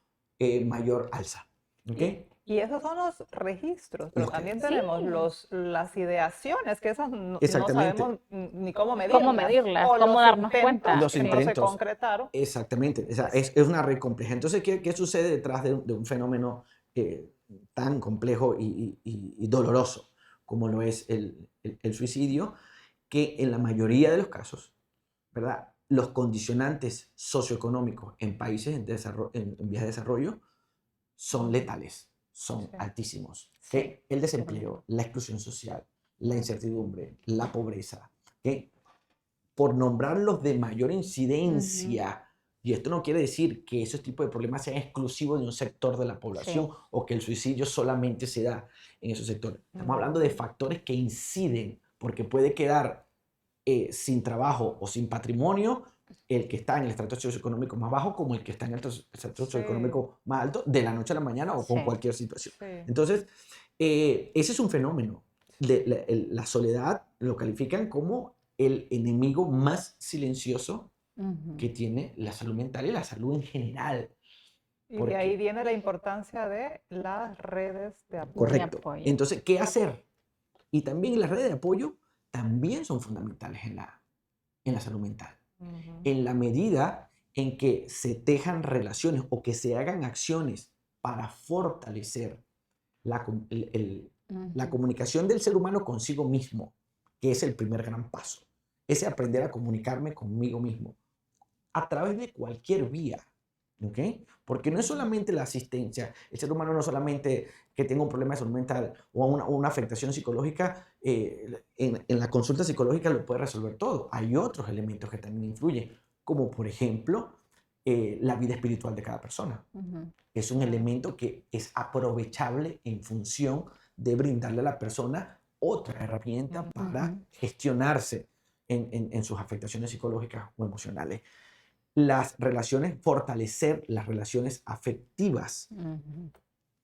mayor alza. ¿Ok? Y esos son los registros, pero Los que- también Sí. tenemos las ideaciones, que esas no Exactamente. sabemos ni cómo medirlas. ¿Cómo medirlas? O ¿Cómo los darnos intentos cuenta? Los que no se intentos. concretaron. Exactamente. O sea, es una red compleja. Entonces, ¿qué sucede detrás de un fenómeno tan complejo y doloroso como lo es el suicidio? Que en la mayoría de los casos, ¿verdad? Los condicionantes socioeconómicos en países en vías de desarrollo son letales, son Sí. altísimos. Sí. El desempleo, la exclusión social, la incertidumbre, la pobreza, por nombrarlos de mayor incidencia. Y esto no quiere decir que esos tipos de problemas sean exclusivos de un sector de la población o que el suicidio solamente se da en esos sectores. Estamos hablando de factores que inciden, porque puede quedar sin trabajo o sin patrimonio el que está en el estrato socioeconómico más bajo como el que está en el estrato socioeconómico más alto de la noche a la mañana o con Sí. cualquier situación. Sí. Entonces, ese es un fenómeno. La soledad lo califican como el enemigo más silencioso Ujú. que tiene la salud mental y la salud en general. Y ¿Por de qué? ahí viene la importancia de las redes de apoyo. Correcto. apoyo. Entonces, ¿qué hacer? Y también las redes de apoyo también son fundamentales en la salud mental. En la medida en que se tejan relaciones o que se hagan acciones para fortalecer la Ujú. comunicación del ser humano consigo mismo, que es el primer gran paso. Ese aprender a comunicarme conmigo mismo a través de cualquier vía, ¿ok? Porque no es solamente la asistencia, el ser humano no es solamente que tenga un problema de salud mental o una afectación psicológica, en la consulta psicológica lo puede resolver todo. Hay otros elementos que también influyen, como por ejemplo la vida espiritual de cada persona. Es un elemento que es aprovechable en función de brindarle a la persona otra herramienta para gestionarse en sus afectaciones psicológicas o emocionales. Las relaciones, fortalecer las relaciones afectivas,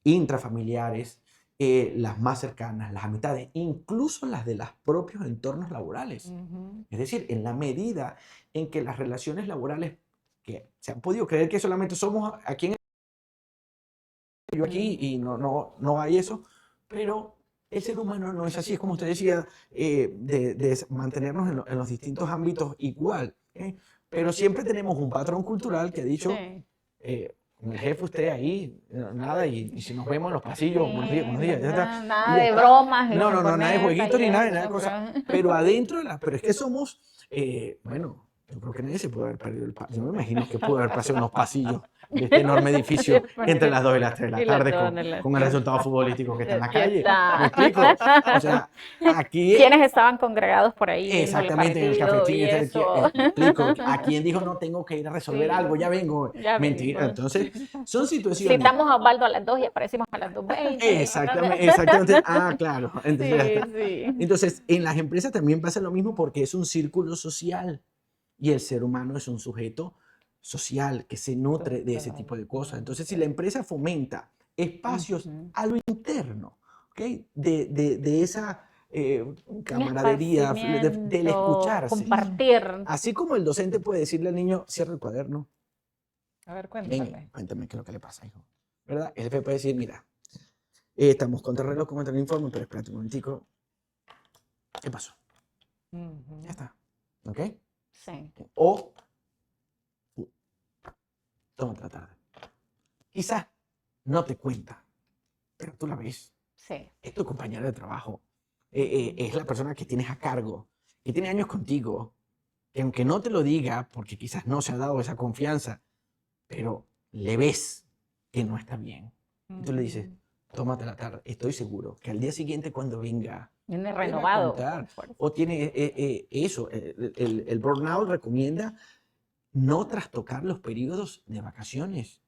intrafamiliares, las más cercanas, las amistades, incluso las de los propios entornos laborales. Es decir, en la medida en que las relaciones laborales, que se han podido creer que solamente somos aquí en yo aquí y no hay eso, pero el ser humano no es así, es como usted decía, de mantenernos en los distintos ámbitos igual, ¿eh? Pero siempre tenemos un patrón cultural que ha dicho, con el jefe usted ahí, nada, y si nos vemos en los pasillos, buenos días, ya está. Nada Y de está. bromas. No, nada de cornetas jueguitos y ni nada de eso, cosas. pero- Pero adentro, pero es que somos, bueno, yo creo que nadie se puede haber perdido el pasillo. Yo me imagino que pudo haber pasado en los pasillos de este enorme edificio entre las 2 y las 3 de la Y las tarde 2 de la con el tarde. resultado futbolístico que está en la Aquí calle. está. ¿Me explico? O sea, aquí... ¿Quiénes estaban congregados por ahí viendo el Exactamente, en el partido cafetín. y eso? Explico, ¿a quién dijo no tengo que ir a resolver Sí, algo? Ya vengo. ya Mentira. vengo. Entonces, son situaciones. Citamos a Osvaldo a las 2 y aparecimos a las 2:20. Exactamente. Ah, claro. Entonces, ya está. Sí. Entonces, en las empresas también pasa lo mismo porque es un círculo social y el ser humano es un sujeto social que se nutre de ese tipo de cosas. Entonces, si la empresa fomenta espacios a lo interno, ¿ok? De esa Un camaradería, del esparcimiento, escucharse. compartir. Así como el docente puede decirle al niño, cierra el cuaderno, A ver, ven, cuéntame. cuéntame qué es lo que le pasa, hijo. ¿Verdad? El jefe puede decir, mira, estamos contra el reloj con el informe, pero espérate un momentico. ¿Qué pasó? Ya está. ¿Ok? Sí. O, tómate la tarde. Quizás no te cuenta, pero tú la ves. Sí. Es tu compañera de trabajo. Es la persona que tienes a cargo, que tiene años contigo, que aunque no te lo diga, porque quizás no se ha dado esa confianza, pero le ves que no está bien. Y tú le dices, tómate la tarde. Estoy seguro que al día siguiente cuando venga, Viene te va a renovado. contar. con fuerza. O tiene eso. El burnout recomienda no trastocar los periodos de vacaciones.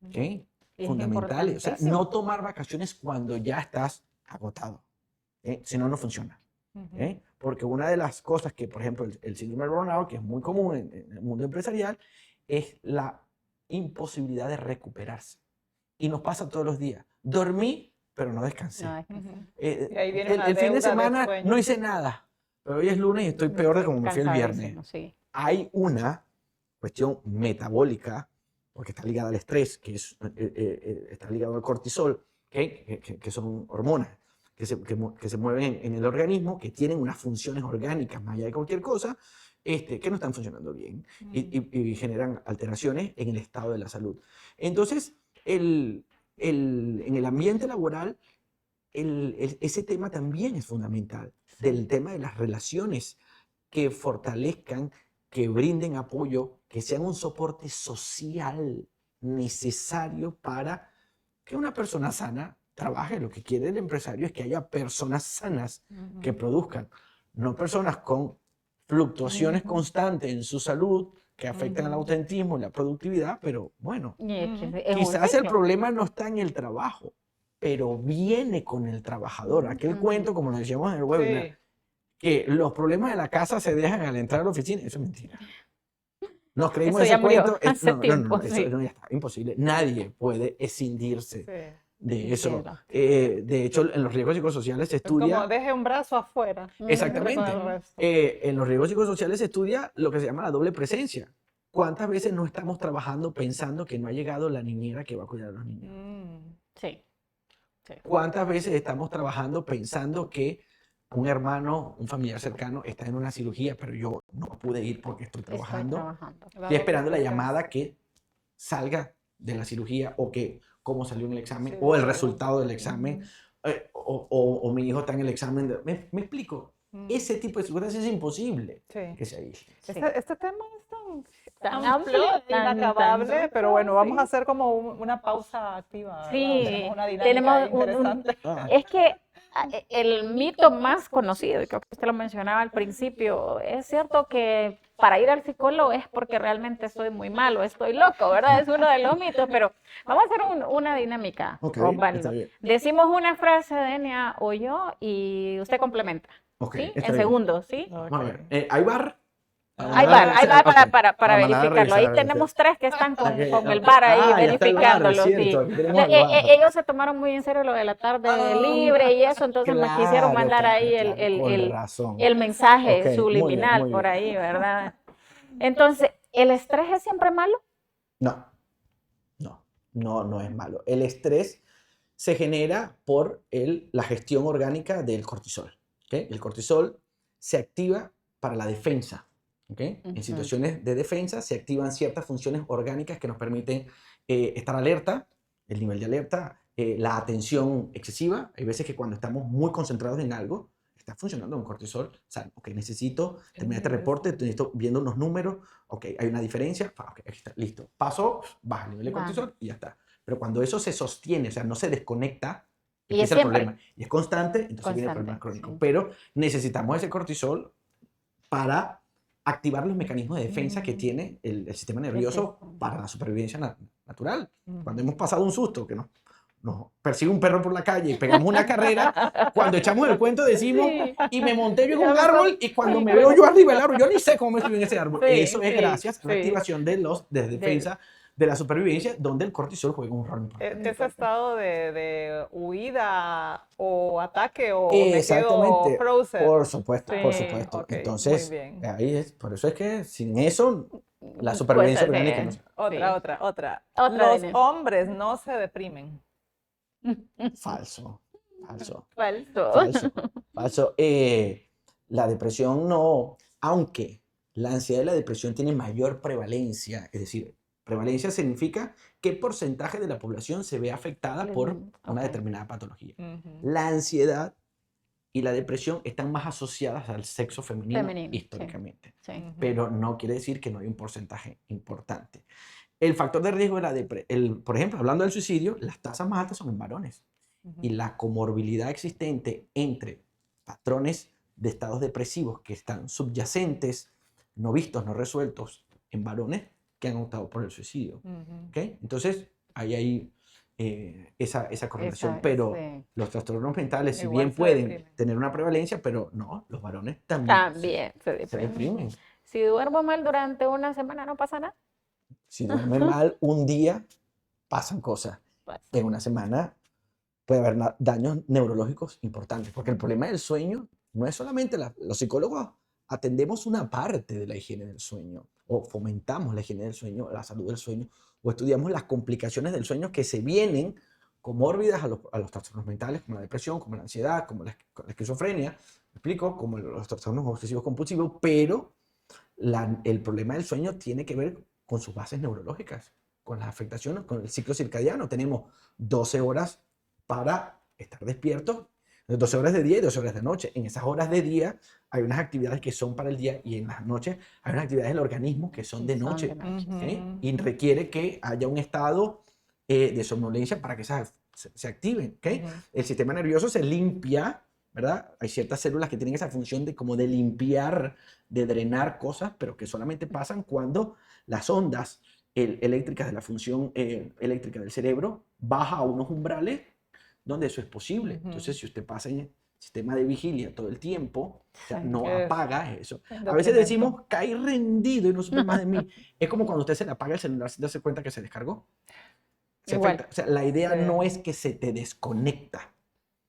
¿Ok? Y es Fundamentales. O sea, importantísimo. no tomar vacaciones cuando ya estás agotado. Si no, no funciona. Porque una de las cosas que, por ejemplo, el síndrome de burnout, que es muy común en el mundo empresarial, es la imposibilidad de recuperarse. Y nos pasa todos los días. Dormí, pero no descansé. No, es que Y ahí viene una El fin de deuda de semana sueño. no hice nada. Pero hoy es lunes y estoy peor de como me fui el viernes. cansadísimo, sí. Hay una cuestión metabólica, porque está ligada al estrés, que está ligado al cortisol, que son hormonas que se mueven en el organismo, que tienen unas funciones orgánicas más allá de cualquier cosa, que no están funcionando bien y generan alteraciones en el estado de la salud. Entonces, en el ambiente laboral, ese tema también es fundamental, del tema de las relaciones que fortalezcan, que brinden apoyo, que sean un soporte social necesario para que una persona sana trabaje. Lo que quiere el empresario es que haya personas sanas que produzcan, no personas con fluctuaciones constantes en su salud que afectan al autentismo y la productividad, pero bueno, Y es que es un quizás el ciclo. problema no está en el trabajo, pero viene con el trabajador. Aquel cuento, como lo decíamos en el webinar, Sí. que los problemas de la casa se dejan al entrar a la oficina, eso es mentira. Nos creímos Eso ese ya murió cuento. hace tiempo, Eso sí. ya está, imposible. Nadie puede escindirse Sí. de eso. Entiendo. De hecho, en los riesgos psicosociales se Es como estudia... deje un brazo afuera. Exactamente. Con el resto. En los riesgos psicosociales se estudia lo que se llama la doble presencia. ¿Cuántas veces no estamos trabajando pensando que no ha llegado la niñera que va a cuidar a los niños? Sí. ¿Cuántas veces estamos trabajando pensando que un hermano, un familiar cercano está en una cirugía, pero yo no pude ir porque estoy trabajando? Estoy esperando la llamada que salga de la cirugía o que cómo salió en el examen o el resultado del examen o mi hijo está en el examen. ¿Me explico? ese tipo de circunstancias es imposible Sí. que se aíslen. Sí. Este tema es Tan amplio, amplio, tan inacabable, pero bueno, vamos a sí. hacer como una pausa activa, ¿verdad? Sí, Tenemos una dinámica tenemos ahí interesante. es que el mito más conocido, y creo que usted lo mencionaba al principio, es cierto que para ir al psicólogo es porque realmente estoy muy malo, estoy loco, ¿verdad? Es uno de los mitos, pero vamos a hacer una dinámica, Ok, Osvaldo. está bien. Decimos una frase, Denia o yo, y usted complementa, Ok, ¿sí? está En bien. segundos, ¿sí? Vamos a ver. ¿Hay bar? Ahí va Ok. para Vamos a verificarlo. Ahí revisar, tenemos 3 que están con el ok. bar ahí Ya está el bar, es verificándolo, sí. cierto, aquí tenemos el bar. Ellos se tomaron muy en serio lo de la tarde libre y eso, entonces me quisieron mandar ahí con razón. el mensaje Ok, muy bien, subliminal muy por bien. ahí, ¿verdad? Entonces, ¿el estrés es siempre malo? No es malo. El estrés se genera por la gestión orgánica del cortisol. ¿Ok? El cortisol se activa para la defensa. ¿Ok? En situaciones de defensa se activan ciertas funciones orgánicas que nos permiten estar alerta, el nivel de alerta, la atención excesiva. Hay veces que cuando estamos muy concentrados en algo, está funcionando un cortisol. O sea, ok, necesito terminar este reporte, necesito viendo unos números, ok, hay una diferencia, ok, aquí está, listo. Paso, baja el nivel de cortisol y ya está. Pero cuando eso se sostiene, o sea, no se desconecta, Y es empieza el siempre. problema. Y es constante, entonces viene el problema crónico. Sí. Pero necesitamos ese cortisol para activar los mecanismos de defensa que tiene el sistema nervioso para la supervivencia natural. Cuando hemos pasado un susto, que nos persigue un perro por la calle y pegamos una carrera, cuando echamos el cuento decimos, y me monté yo en un árbol y cuando me veo yo arriba del árbol, yo ni sé cómo me subí en ese árbol. Eso es gracias a la activación de defensa de la supervivencia, donde el cortisol juega un rol importante. Ese estado de huida o ataque o me quedo frozen. Por supuesto, Sí, por supuesto. ok, muy Entonces, bien. ahí por eso es que sin eso, la supervivencia orgánica no se... Otra. Los Denia. hombres no se deprimen. Falso. La depresión no, aunque la ansiedad y la depresión tienen mayor prevalencia, es decir, prevalencia significa qué porcentaje de la población se ve afectada por una determinada patología. La ansiedad y la depresión están más asociadas al sexo femenino históricamente, pero no quiere decir que no hay un porcentaje importante. El factor de riesgo de la depresión, por ejemplo, hablando del suicidio, las tasas más altas son en varones. Y la comorbilidad existente entre patrones de estados depresivos que están subyacentes, no vistos, no resueltos en varones que han optado por el suicidio. ¿Okay? Entonces, ahí hay esa correlación. Pero los trastornos mentales, si bien pueden tener una prevalencia, pero no, los varones también se deprimen. Si duermo mal durante una semana, ¿no pasa nada? Si duerme mal un día, pasan cosas. En una semana puede haber daños neurológicos importantes, porque el problema del sueño no es solamente los psicólogos atendemos una parte de la higiene del sueño, o fomentamos la higiene del sueño, la salud del sueño, o estudiamos las complicaciones del sueño que se vienen comórbidas a los trastornos mentales, como la depresión, como la ansiedad, como la esquizofrenia, ¿me explico? Como los trastornos obsesivos compulsivos, pero el problema del sueño tiene que ver con sus bases neurológicas, con las afectaciones, con el ciclo circadiano. Tenemos 12 horas para estar despiertos, 12 horas de día y 12 horas de noche. En esas horas de día hay unas actividades que son para el día y en las noches hay unas actividades del organismo que son de noche. ¿Okay? Y requiere que haya un estado de somnolencia para que se activen. ¿Okay? El sistema nervioso se limpia, ¿verdad? Hay ciertas células que tienen esa función de limpiar, de drenar cosas, pero que solamente pasan cuando las ondas eléctricas de la función eléctrica del cerebro baja a unos umbrales donde eso es posible. Entonces, si usted pasa en el sistema de vigilia todo el tiempo, o sea, no apaga eso. A veces decimos, caí rendido y no supe más de mí. Es como cuando usted se le apaga el celular sin darse cuenta que se descargó. O sea, la idea no es que se te desconecta.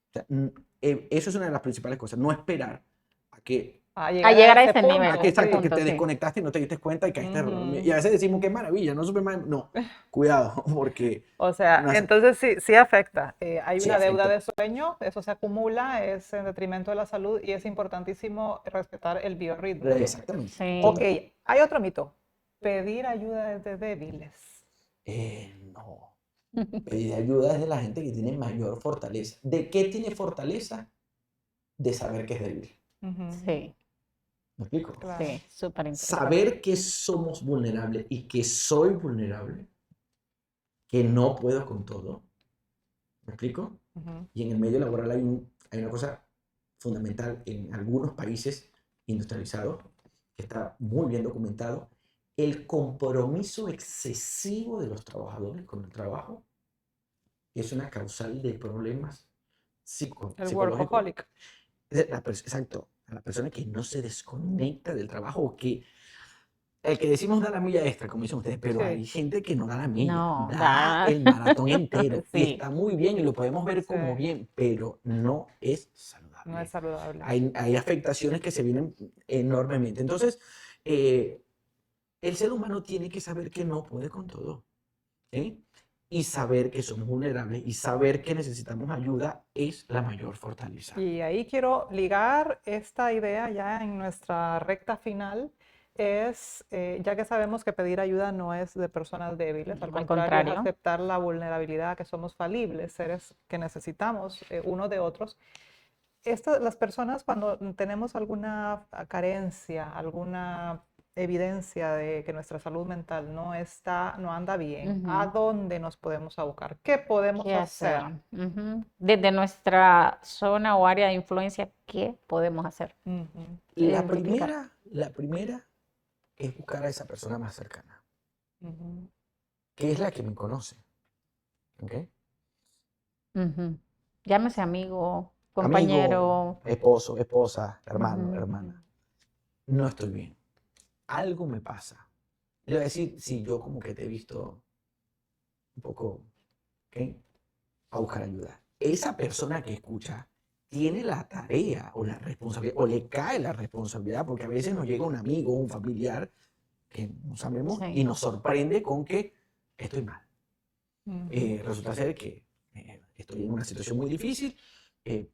O sea, eso es una de las principales cosas. No esperar a que a llegar a ese nivel. Exacto, que te desconectaste y no te diste cuenta y caíste dormido. Y a veces decimos, qué maravilla, no supe más. No, cuidado, porque... O sea, entonces sí afecta. Hay una deuda de sueño, eso se acumula, es en detrimento de la salud y es importantísimo respetar el biorritmo. Exactamente. Sí. Ok, hay otro mito. Pedir ayuda es de débiles. No. Pedir ayuda es de la gente que tiene mayor fortaleza. ¿De qué tiene fortaleza? De saber que es débil. Ujú. Sí, ¿Me explico? Claro. sí, súper interesante. Saber que somos vulnerables y que soy vulnerable, que no puedo con todo. ¿Me explico? Ujú. Y en el medio laboral hay una cosa fundamental en algunos países industrializados, que está muy bien documentado, el compromiso excesivo de los trabajadores con el trabajo es una causal de problemas El psicológicos. workaholic. Exacto, a la persona que no se desconecta del trabajo, o que el que decimos da la milla extra, como dicen ustedes, pero Sí. hay gente que no da la milla, No, da da. el maratón entero y Sí. está muy bien y lo podemos ver como Sí. bien, pero no es No es saludable. saludable. Hay afectaciones que se vienen enormemente. Entonces, el ser humano tiene que saber que no puede con todo, ¿sí? Y saber que somos vulnerables y saber que necesitamos ayuda es la mayor fortaleza. Y ahí quiero ligar esta idea ya en nuestra recta final, es, ya que sabemos que pedir ayuda no es de personas débiles, al Al contrario, es contrario. aceptar la vulnerabilidad, que somos falibles, seres que necesitamos uno de otros. Las personas cuando tenemos alguna carencia, alguna evidencia de que nuestra salud mental no anda bien, ¿a Ujú. dónde nos podemos abocar? ¿Qué podemos ¿Qué hacer? hacer? Ujú. Desde nuestra zona o área de influencia, ¿qué podemos hacer? Ujú. Identificar. La primera es buscar a esa persona más cercana, Ujú. que es la que me conoce. ¿Ok? Ujú. Llámese amigo, Amigo, compañero. esposo, esposa, hermano, Ujú. hermana. No estoy bien. Algo me pasa. Le voy a decir, si yo como que te he visto un poco, ¿ok? A buscar ayuda. Esa persona que escucha tiene la tarea o la responsabilidad, o le cae la responsabilidad, porque a veces nos llega un amigo o un familiar que no sabemos y Sí. nos sorprende con que estoy mal. Ujú. Resulta ser que estoy en una situación muy difícil,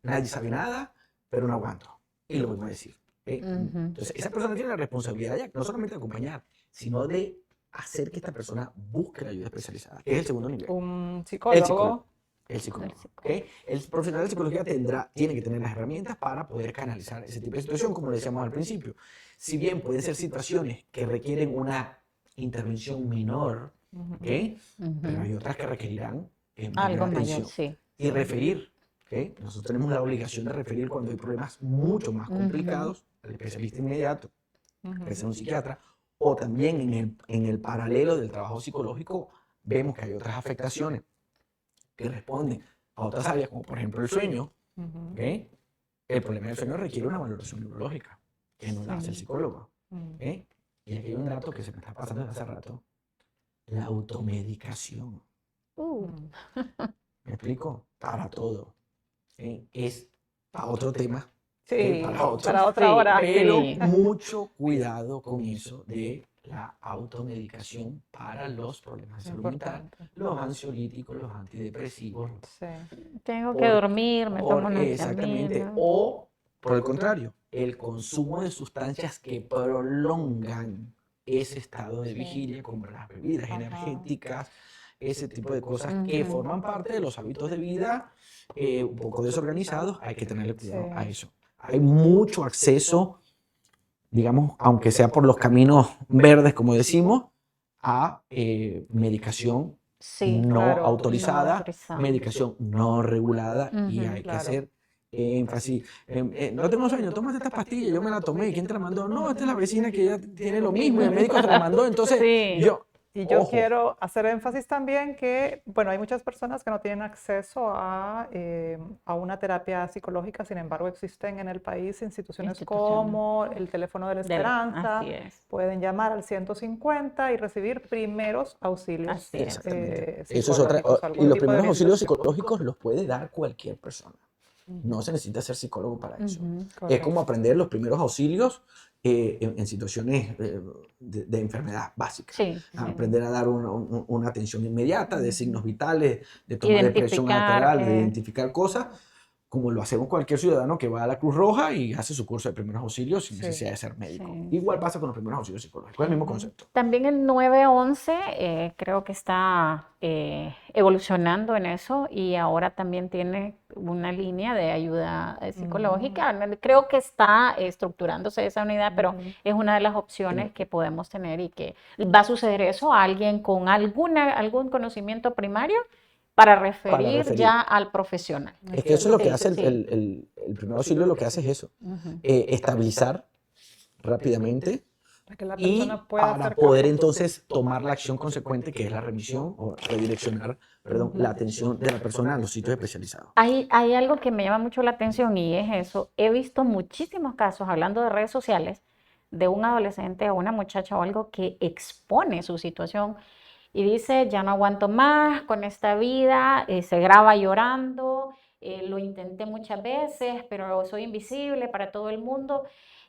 nadie sabe nada, pero no aguanto. Y lo voy a decir. ¿Ok? Ujú. Entonces, esa persona tiene la responsabilidad ya, no solamente de acompañar, sino de hacer que esta persona busque la ayuda especializada, que es el segundo nivel. Un El psicólogo. psicólogo. El El psicólogo. ¿Ok? psicólogo. El profesional de psicología tiene que tener las herramientas para poder canalizar ese tipo de situación, como le decíamos al principio. Si bien pueden ser situaciones que requieren una intervención menor, ¿ok? Pero hay Ujú. otras que requerirán mayor Algo mayor, atención. sí. Y Sí. referir, ¿ok? Nosotros tenemos la obligación de referir cuando hay problemas mucho más Ujú. complicados al especialista inmediato, Ujú. que sea un psiquiatra, o también en el paralelo del trabajo psicológico vemos que hay otras afectaciones que responden a otras áreas, como por ejemplo el sueño, Ujú. ¿ok? El problema del sueño requiere una valoración neurológica, que no la hace el Sí. psicólogo, Ujú. ¿ok? Y aquí hay un dato que se me está pasando desde hace rato, la automedicación. Uh. ¿Me explico? Para todo. Es para otro tema, Sí, para otro, para otra Sí, hora. pero sí. mucho cuidado con eso de la automedicación para los problemas de salud mental, Importante. los ansiolíticos, los antidepresivos, Sí. Tengo que dormir, me tomo una exactamente, vitamina. o por el contrario, el consumo de sustancias que prolongan ese estado de Sí. vigilia, como las bebidas Ajá. energéticas, ese tipo de cosas que Ujú. forman parte de los hábitos de vida un poco desorganizados, hay que tenerle cuidado a Sí. eso. Hay mucho acceso, digamos, aunque sea por los caminos verdes, como decimos, a medicación Sí, no Claro. no autorizada, autorizada. medicación no regulada, y Ujú. hay que Claro. hacer énfasis. No tengo sueño, tómate estas pastillas, yo me la tomé, ¿quién te la mandó? No, esta es la vecina que ya tiene lo mismo y el médico te la mandó, entonces Sí. Y yo ojo, quiero hacer énfasis también que, bueno, hay muchas personas que no tienen acceso a una terapia psicológica, sin embargo, existen en el país instituciones Instituciones. como el teléfono de la esperanza, Así es. pueden llamar al 150 y recibir primeros auxilios Así es. exactamente. Eso es otra, psicológicos, y algún los tipo de primeros auxilios orientación. psicológicos los puede dar cualquier persona. No Ujú. se necesita ser psicólogo para eso. Ujú. Es como Correcto. aprender los primeros auxilios en situaciones de enfermedad básicas. Sí, sí. Aprender a dar una atención inmediata de signos vitales, de tomar de presión Identificar arterial, de que identificar cosas, como lo hacemos cualquier ciudadano que va a la Cruz Roja y hace su curso de primeros auxilios sin Sí. necesidad de ser médico. Sí, Igual pasa con los primeros auxilios psicológicos, es el mismo Ujú. concepto. también el 911 creo que está evolucionando en eso y ahora también tiene una línea de ayuda psicológica. Creo que está estructurándose esa unidad, pero es una de las opciones que podemos tener y que va a suceder eso a alguien con algún conocimiento primario para referir ya al profesional. Es que eso es lo que Sí, hace sí. el primer auxilio, lo que hace es eso, estabilizar rápidamente Para que la y persona pueda para hacer poder cambios. entonces tomar la acción consecuente, que es la remisión o redireccionar, perdón, la atención de la persona a los sitios especializados. Hay algo que me llama mucho la atención y es eso. He visto muchísimos casos, hablando de redes sociales, de un adolescente o una muchacha o algo que expone su situación y dice, ya no aguanto más con esta vida, se graba llorando, lo intenté muchas veces, pero soy invisible para todo el mundo.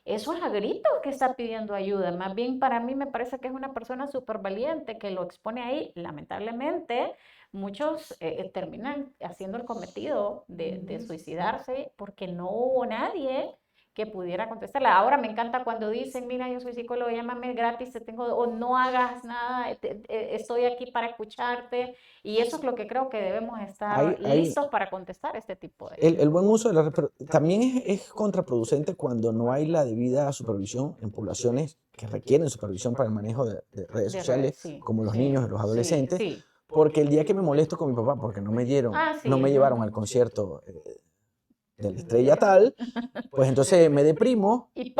Eso es a gritos que está pidiendo ayuda. Más bien para mí me parece que es una persona súper valiente que lo expone ahí. Lamentablemente, muchos terminan haciendo el cometido de suicidarse porque no hubo nadie que pudiera contestarla. Ahora me encanta cuando dicen, mira, yo soy psicólogo, llámame gratis, te tengo, o no hagas nada, estoy aquí para escucharte. Y eso es lo que creo que debemos estar listos para contestar este tipo de... El buen uso de la red, pero también es contraproducente cuando no hay la debida supervisión en poblaciones que requieren supervisión para el manejo de redes sociales, como los niños y los adolescentes, porque el día que me molesto con mi papá porque no me llevaron al concierto de la estrella tal, pues entonces me deprimo y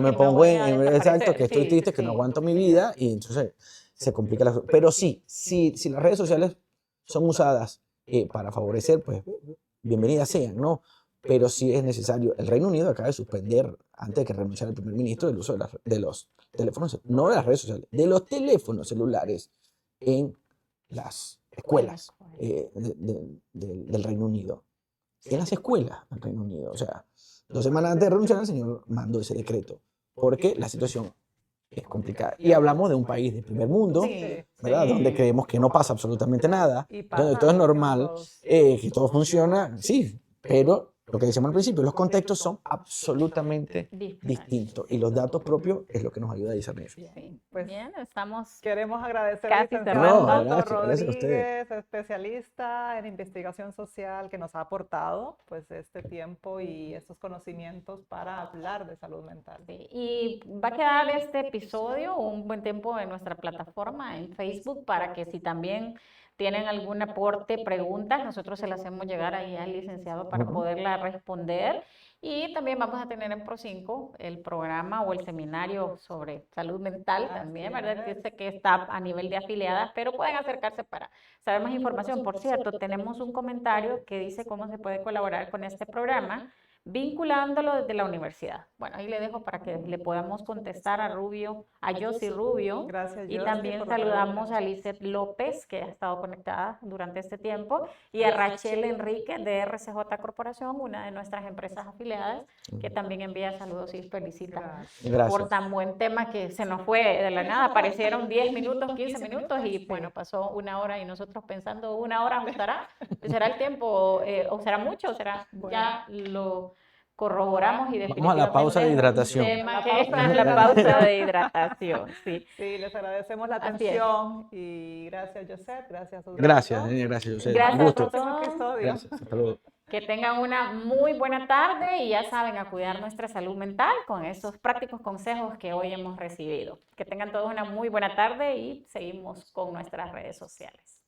me pongo exacto, que estoy triste, que no aguanto mi vida y entonces se complica la cosa. Pero sí, si las redes sociales son usadas para favorecer, pues bienvenidas sean, ¿no? Pero sí es necesario. El Reino Unido acaba de suspender, antes de que renunciara el primer ministro, el uso de los teléfonos, no de las redes sociales, de los teléfonos celulares en las escuelas del Reino Unido. En las escuelas del Reino Unido. O sea, 2 semanas antes de renunciar, el señor mandó ese decreto, porque la situación es complicada. Y hablamos de un país de primer mundo, ¿verdad? Donde creemos que no pasa absolutamente nada, donde todo es normal, que todo funciona, sí, pero lo que decíamos al principio, los contextos son absolutamente distintos y los datos propios es lo que nos ayuda a discernir. Sí. Pues bien, estamos queremos agradecer casi al cerrando. licenciado No, gracias a usted. Rodríguez, especialista en investigación social, que nos ha aportado pues este tiempo y estos conocimientos para hablar de salud mental. Sí, y va a quedar este episodio un buen tiempo en nuestra plataforma en Facebook para que si también tienen algún aporte, preguntas, nosotros se las hacemos llegar ahí al licenciado para poderla responder. Y también vamos a tener en Pro5 el programa o el seminario sobre salud mental también, ¿verdad? Dice que está a nivel de afiliadas, pero pueden acercarse para saber más información. Por cierto, tenemos un comentario que dice cómo se puede colaborar con este programa, vinculándolo desde la universidad. Bueno, ahí le dejo para que le podamos contestar a Rubio, a Josie Rubio. Gracias, Y Josie, también por la saludamos pregunta. a Lizeth López, que ha estado conectada durante este tiempo, y a Rachel Enrique de RCJ Corporación, una de nuestras empresas afiliadas, que también envía saludos y felicita por tan buen tema que se nos fue de la nada. Aparecieron 10 minutos, 15 minutos y bueno, pasó 1 hora y nosotros pensando 1 hora, ¿será el tiempo o será mucho o será ya lo corroboramos y definitivamente Vamos a la pausa de hidratación. La pausa de hidratación, sí. Sí, les agradecemos la Así es. atención y gracias, Josep, gracias, Osvaldo. Gracias, José. Gracias Un gusto. por todo. Gracias, hasta luego. Que tengan una muy buena tarde y ya saben, a cuidar nuestra salud mental con estos prácticos consejos que hoy hemos recibido. Que tengan todos una muy buena tarde y seguimos con nuestras redes sociales.